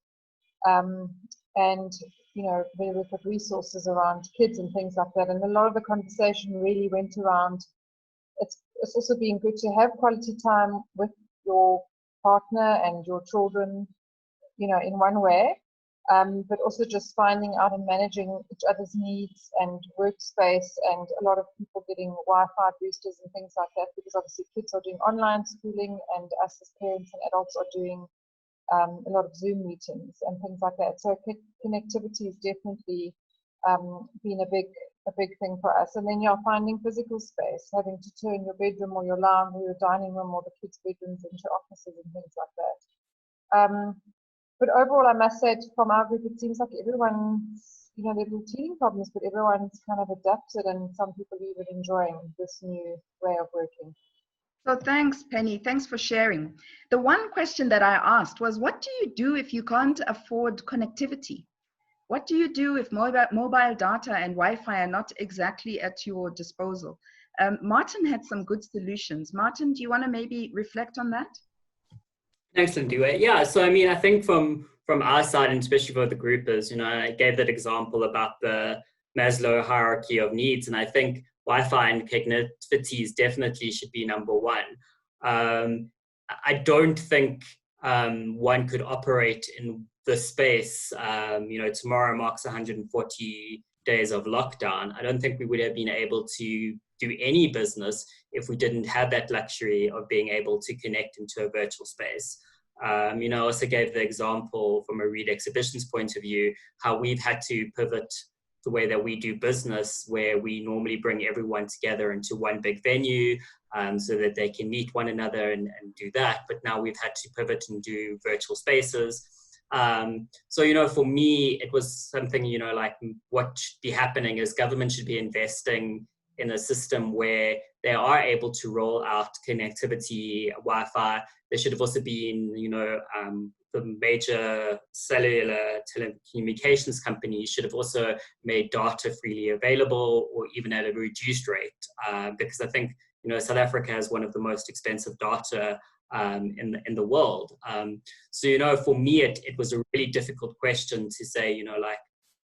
and you know, very good resources around kids and things like that. And a lot of the conversation really went around it's also been good to have quality time with your partner and your children, you know, in one way. But also just finding out and managing each other's needs and workspace, and a lot of people getting Wi-Fi boosters and things like that, because obviously kids are doing online schooling and us as parents and adults are doing a lot of Zoom meetings and things like that. So connectivity has definitely been a big thing for us. And then you're finding physical space, having to turn your bedroom or your lounge or your dining room or the kids' bedrooms into offices and things like that. But overall, I must say, from our group, it seems like everyone's, you know, there are teething problems, but everyone's kind of adapted, and some people are even enjoying this new way of working. So thanks, Penny. Thanks for sharing. The one question that I asked was, what do you do if you can't afford connectivity? What do you do if mobile data and Wi-Fi are not exactly at your disposal? Martin had some good solutions. Martin, do you want to maybe reflect on that? Thanks, Lindiwe. Yeah, so I mean, I think from our side, and especially for the groupers, you know, I gave that example about the Maslow hierarchy of needs, and I think Wi-Fi and connectivity definitely should be number one. I don't think one could operate in the space. You know, tomorrow marks 140 days of lockdown. I don't think we would have been able to do any business if we didn't have that luxury of being able to connect into a virtual space. You know, I also gave the example from a Read Exhibitions point of view, how we've had to pivot the way that we do business, where we normally bring everyone together into one big venue so that they can meet one another and do that. But now we've had to pivot and do virtual spaces. So, you know, for me, it was something, you know, like what should be happening is government should be investing in a system where they are able to roll out connectivity, Wi-Fi. There should have also been, you know, the major cellular telecommunications companies should have also made data freely available, or even at a reduced rate, because I think, you know, South Africa has one of the most expensive data in the world. So, you know, for me, it was a really difficult question to say, you know, like,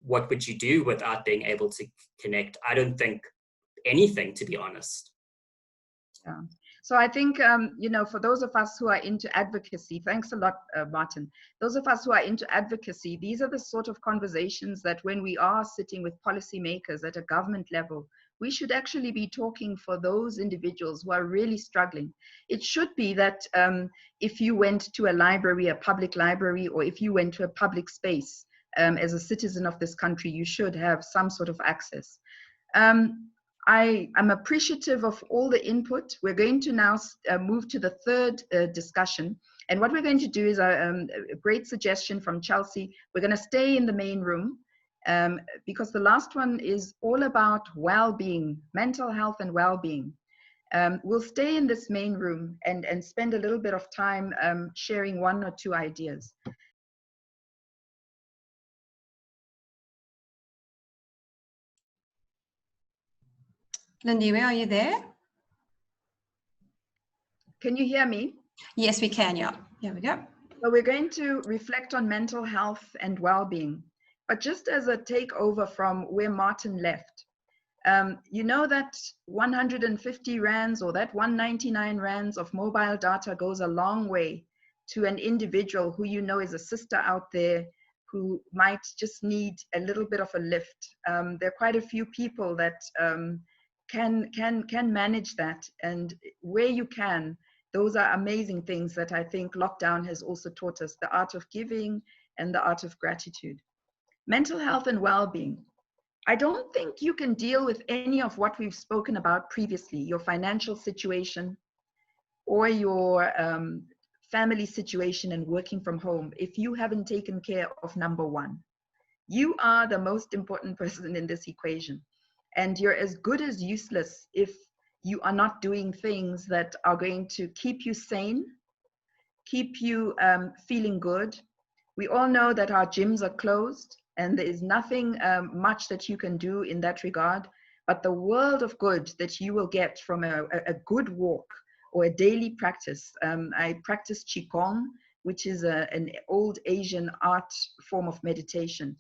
what would you do without being able to connect? I don't think anything, to be honest. Yeah. So I think, you know, for those of us who are into advocacy, thanks a lot, Martin. Those of us who are into advocacy, these are the sort of conversations that when we are sitting with policymakers at a government level, we should actually be talking for those individuals who are really struggling. It should be that if you went to a library, a public library, or if you went to a public space as a citizen of this country, you should have some sort of access. I'm appreciative of all the input. We're going to now move to the third discussion. And what we're going to do is a great suggestion from Chelsea. We're going to stay in the main room because the last one is all about well-being, mental health and well-being. We'll stay in this main room and spend a little bit of time sharing 1 or 2 ideas. Lindy, are you there? Can you hear me? Yes, we can, yeah. Here we go. So we're going to reflect on mental health and well-being, but just as a takeover from where Martin left. You know that 150 rands or that 199 rands of mobile data goes a long way to an individual who you know is a sister out there who might just need a little bit of a lift. There are quite a few people that can manage that, and where you can, those are amazing things that I think lockdown has also taught us, the art of giving and the art of gratitude. Mental health and well-being. I don't think you can deal with any of what we've spoken about previously, your financial situation or your family situation and working from home, if you haven't taken care of number 1. You are the most important person in this equation, and you're as good as useless if you are not doing things that are going to keep you sane, keep you feeling good. We all know that our gyms are closed and there is nothing much that you can do in that regard, but the world of good that you will get from a good walk or a daily practice. I practice Qigong, which is an old Asian art form of meditation.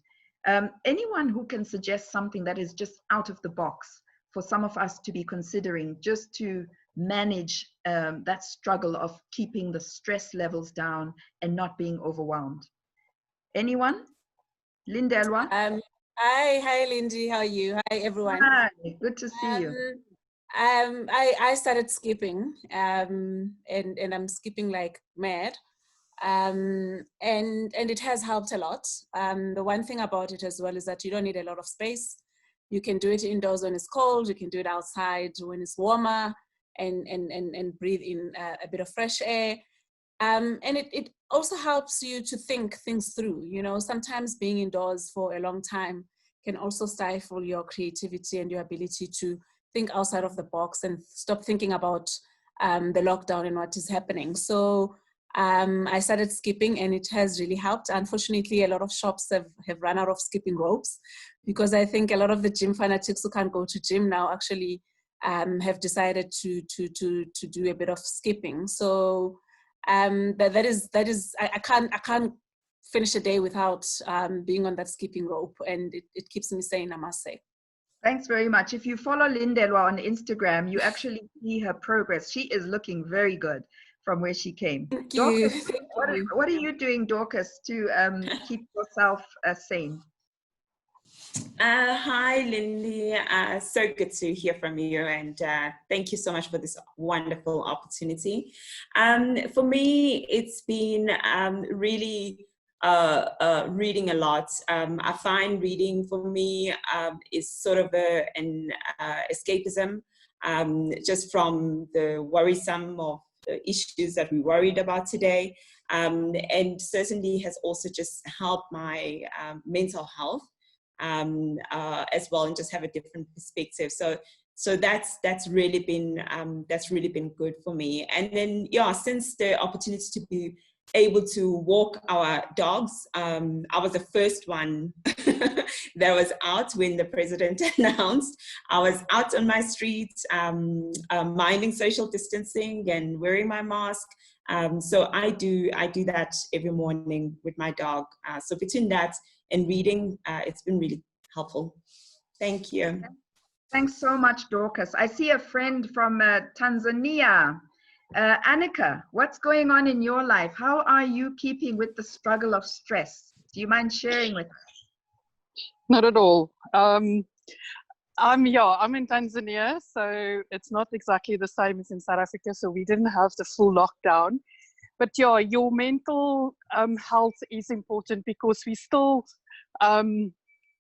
Anyone who can suggest something that is just out of the box for some of us to be considering, just to manage that struggle of keeping the stress levels down and not being overwhelmed. Anyone? Lindelwa? Hi Lindy, how are you? Hi everyone. Hi, good to see you. I started skipping and I'm skipping like mad. And it has helped a lot. The one thing about it as well is that you don't need a lot of space. You can do it indoors when it's cold, you can do it outside when it's warmer, and breathe in a bit of fresh air. And it also helps you to think things through. You know, sometimes being indoors for a long time can also stifle your creativity and your ability to think outside of the box and stop thinking about the lockdown and what is happening. So I started skipping and it has really helped. Unfortunately, a lot of shops have run out of skipping ropes, because I think a lot of the gym fanatics who can't go to gym now actually have decided to do a bit of skipping. So that is I can't finish a day without being on that skipping rope, and it keeps me sane, I must say. Thanks very much. If you follow Lindelwa on Instagram, you actually see her progress. She is looking very good from where she came. Thank Dorcas, you. what are you doing, Dorcas, to keep yourself sane? Hi, Lindy. So good to hear from you, and thank you so much for this wonderful opportunity. For me, it's been really reading a lot. I find reading for me is sort of an escapism, just from the worrisome of the issues that we worried about today, and certainly has also just helped my mental health as well, and just have a different perspective. So that's really been good for me. And then since the opportunity to be able to walk our dogs, I was the first one that was out when the president announced. I was out on my street, minding social distancing and wearing my mask. So I do that every morning with my dog. So between that and reading, it's been really helpful. Thank you. Thanks so much, Dorcas. I see a friend from Tanzania. Annika, what's going on in your life? How are you keeping with the struggle of stress? Do you mind sharing with us? Not at all. I'm in Tanzania, so it's not exactly the same as in South Africa, so we didn't have the full lockdown. But your mental health is important, because we still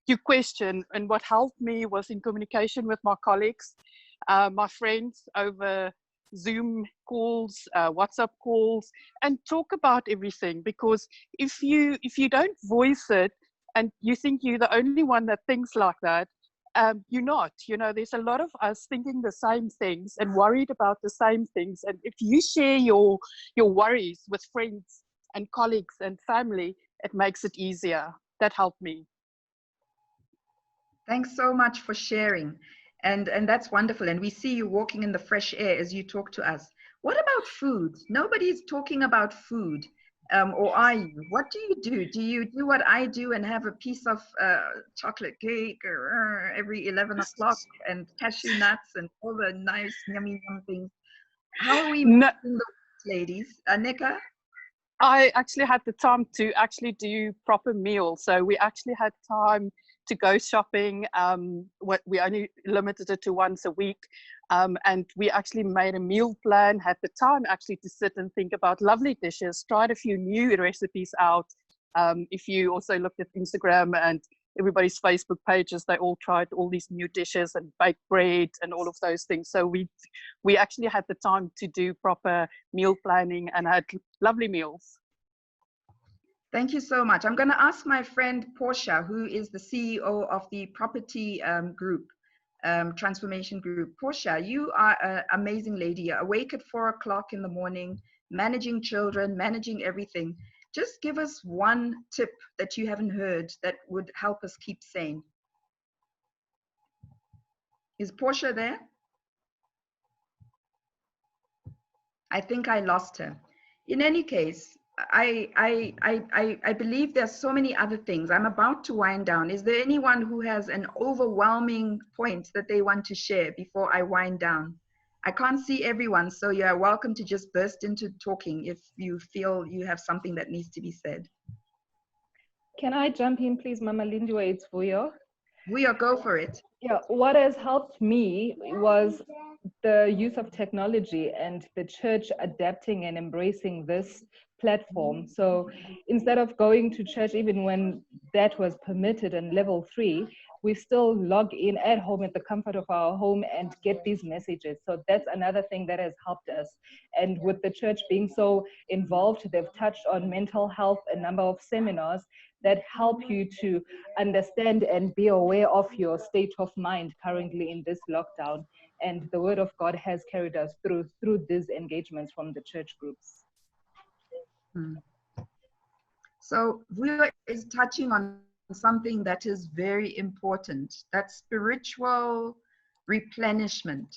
you question, and what helped me was in communication with my colleagues, my friends, over Zoom calls, WhatsApp calls, and talk about everything. Because if you don't voice it and you think you're the only one that thinks like that, you're not. You know, there's a lot of us thinking the same things and worried about the same things. And if you share your worries with friends and colleagues and family, it makes it easier. That helped me. Thanks so much for sharing. And that's wonderful. And we see you walking in the fresh air as you talk to us. What about food? Nobody's talking about food. Or are you? What do you do? Do you do what I do and have a piece of chocolate cake every 11 o'clock and cashew nuts and all the nice yummy things? How are we making the ladies? Nika? I actually had the time to actually do proper meals. So we actually had time to go shopping. We only limited it to once a week. And we actually made a meal plan, had the time actually to sit and think about lovely dishes, tried a few new recipes out. If you also looked at Instagram and everybody's Facebook pages, they all tried all these new dishes and baked bread and all of those things. So we actually had the time to do proper meal planning and had lovely meals. Thank you so much. I'm going to ask my friend Portia, who is the CEO of the property group, transformation group. Portia, you are an amazing lady. You're awake at 4 o'clock in the morning, managing children, managing everything. Just give us one tip that you haven't heard that would help us keep sane. Is Portia there? I think I lost her. In any case, I believe there's so many other things. I'm about to wind down. Is there anyone who has an overwhelming point that they want to share before I wind down? I can't see everyone, so you're welcome to just burst into talking if you feel you have something that needs to be said. Can I jump in, please, Mama Lindiwe? It's Vuyo. Vuyo, go for it. Yeah, what has helped me was the use of technology and the church adapting and embracing this platform. So instead of going to church, even when that was permitted in level 3, we still log in at home at the comfort of our home and get these messages. So that's another thing that has helped us. And with the church being so involved, they've touched on mental health, a number of seminars that help you to understand and be aware of your state of mind currently in this lockdown. And the word of God has carried us through these engagements from the church groups. So we is touching on something that is very important, that spiritual replenishment.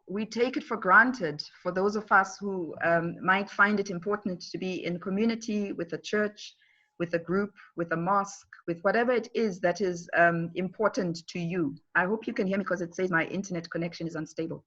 We take it for granted for those of us who might find it important to be in community with a church, with a group, with a mosque, with whatever it is that is important to you. I hope you can hear me because it says my internet connection is unstable.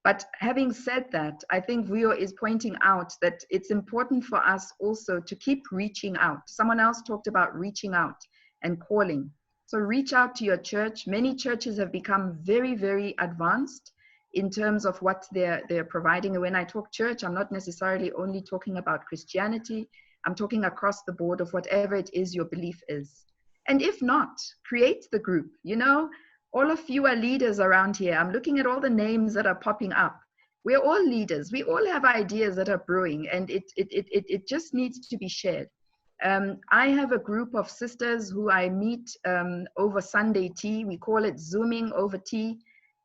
But having said that, I think Vuyo is pointing out that it's important for us also to keep reaching out. Someone else talked about reaching out and calling. So reach out to your church. Many churches have become very, very advanced in terms of what they're providing. And when I talk church, I'm not necessarily only talking about Christianity. I'm talking across the board of whatever it is your belief is. And if not, create the group. You know, all of you are leaders around here. I'm looking at all the names that are popping up. We're all leaders. We all have ideas that are brewing, and it just needs to be shared. I have a group of sisters who I meet over Sunday tea. We call it Zooming over tea.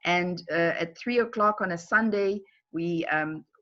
And at 3 o'clock on a Sunday, we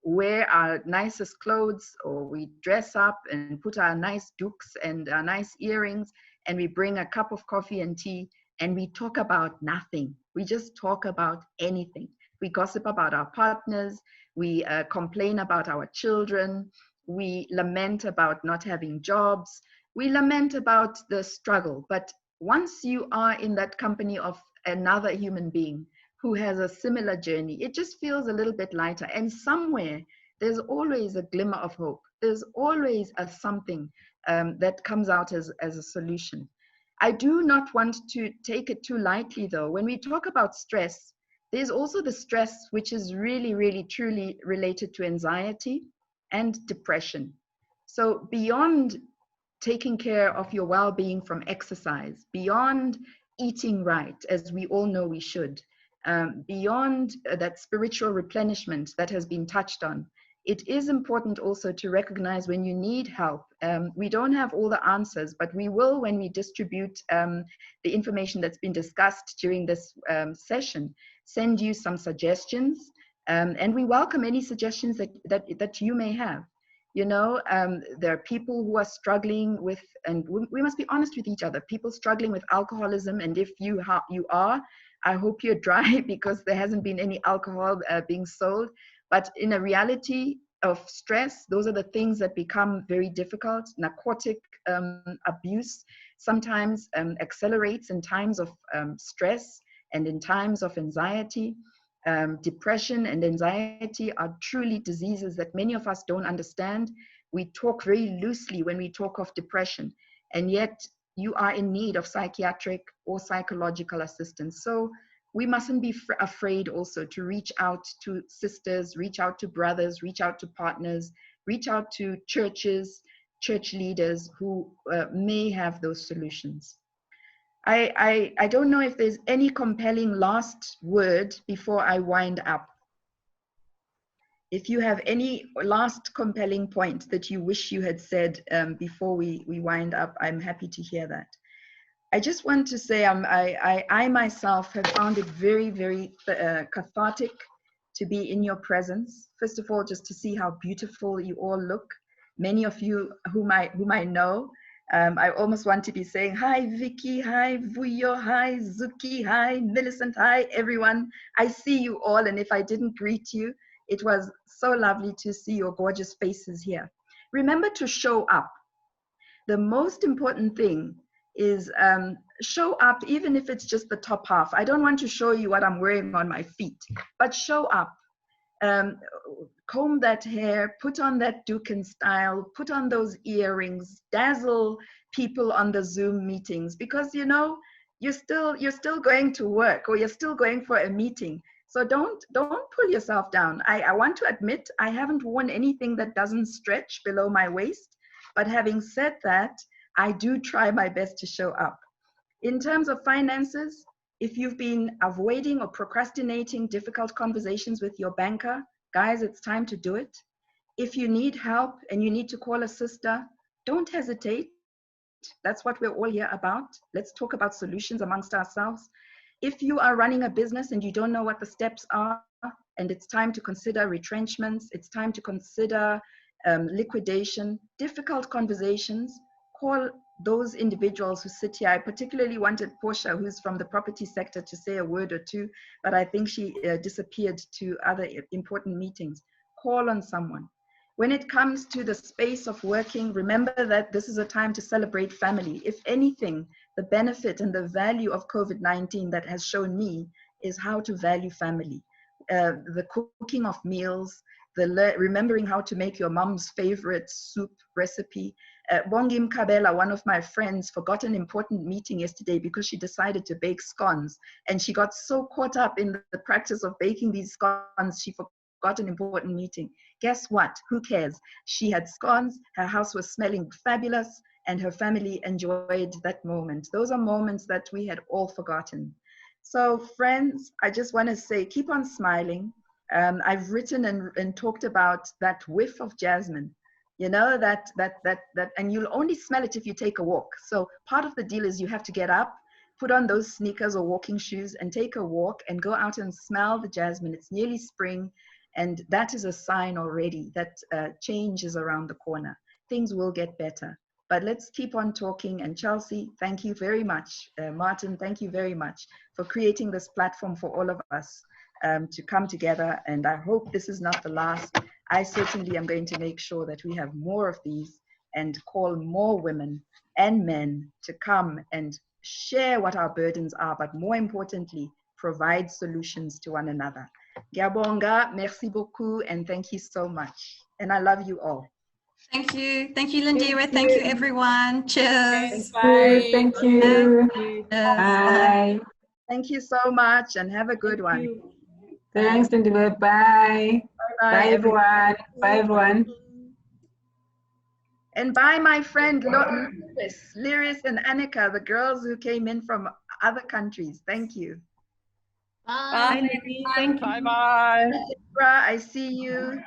wear our nicest clothes, or we dress up and put our nice dukes and our nice earrings, and we bring a cup of coffee and tea, and we talk about nothing. We just talk about anything. We gossip about our partners. We complain about our children. We lament about not having jobs. We lament about the struggle. But once you are in that company of another human being who has a similar journey, it just feels a little bit lighter. And somewhere, there's always a glimmer of hope. There's always a something that comes out as a solution. I do not want to take it too lightly, though. When we talk about stress, there's also the stress which is really, really, truly related to anxiety and depression. So beyond taking care of your well-being from exercise, beyond eating right, as we all know we should, beyond that spiritual replenishment that has been touched on, it is important also to recognize when you need help. We don't have all the answers, but we will, when we distribute the information that's been discussed during this session, send you some suggestions. And we welcome any suggestions that you may have. You know, there are people who are struggling with, and we must be honest with each other, people struggling with alcoholism. And if you are, I hope you're dry, because there hasn't been any alcohol being sold. But in a reality of stress, those are the things that become very difficult. Narcotic abuse sometimes accelerates in times of stress and in times of anxiety. Depression and anxiety are truly diseases that many of us don't understand. We talk very loosely when we talk of depression, and yet you are in need of psychiatric or psychological assistance. So we mustn't be afraid also to reach out to sisters, reach out to brothers, reach out to partners, reach out to churches, church leaders who may have those solutions. I don't know if there's any compelling last word before I wind up. If you have any last compelling point that you wish you had said before we wind up, I'm happy to hear that. I just want to say I myself have found it very, very cathartic to be in your presence. First of all, just to see how beautiful you all look. Many of you whom I know. I almost want to be saying, hi, Vicky, hi, Vuyo, hi, Zuki, hi, Millicent, hi, everyone. I see you all, and if I didn't greet you, it was so lovely to see your gorgeous faces here. Remember to show up. The most important thing is show up, even if it's just the top half. I don't want to show you what I'm wearing on my feet, but show up. Comb that hair, put on that Dukin style, put on those earrings, dazzle people on the Zoom meetings, because you know you're still going to work, or you're still going for a meeting. So don't pull yourself down. I want to admit I haven't worn anything that doesn't stretch below my waist, but having said that, I do try my best to show up. In terms of finances, if you've been avoiding or procrastinating difficult conversations with your banker, guys, it's time to do it. If you need help and you need to call a sister, don't hesitate. That's what we're all here about. Let's talk about solutions amongst ourselves. If you are running a business and you don't know what the steps are, and it's time to consider retrenchments, it's time to consider liquidation, difficult conversations, call those individuals who sit here. I particularly wanted Portia, who's from the property sector, to say a word or two, but I think she disappeared to other important meetings. Call on someone. When it comes to the space of working, remember that this is a time to celebrate family. If anything, the benefit and the value of COVID-19 that has shown me is how to value family. The cooking of meals, remembering how to make your mom's favorite soup recipe. Bongi Mkabela, one of my friends, forgot an important meeting yesterday because she decided to bake scones, and she got so caught up in the practice of baking these scones, she forgot an important meeting. Guess what? Who cares? She had scones, her house was smelling fabulous, and her family enjoyed that moment. Those are moments that we had all forgotten. So friends, I just want to say, keep on smiling. I've written and talked about that whiff of jasmine. You know, that, and you'll only smell it if you take a walk. So part of the deal is you have to get up, put on those sneakers or walking shoes and take a walk and go out and smell the jasmine. It's nearly spring, and that is a sign already that change is around the corner. Things will get better. But let's keep on talking. And Chelsea, thank you very much. Martin, thank you very much for creating this platform for all of us to come together. And I hope this is not the last. I certainly am going to make sure that we have more of these and call more women and men to come and share what our burdens are, but more importantly, provide solutions to one another. Giabonga, merci beaucoup, and thank you so much. And I love you all. Thank you. Thank you, Lindiwe. Thank you, everyone. Cheers. Bye. Thank you. Bye. Thank you so much, and have a good one. Thanks, Lindiwe. Bye. Bye, everyone. Bye, everyone. And bye, my friend Lyris and Annika, the girls who came in from other countries. Thank you. Bye. Bye, Lady. Thank you. Bye-bye. I see you.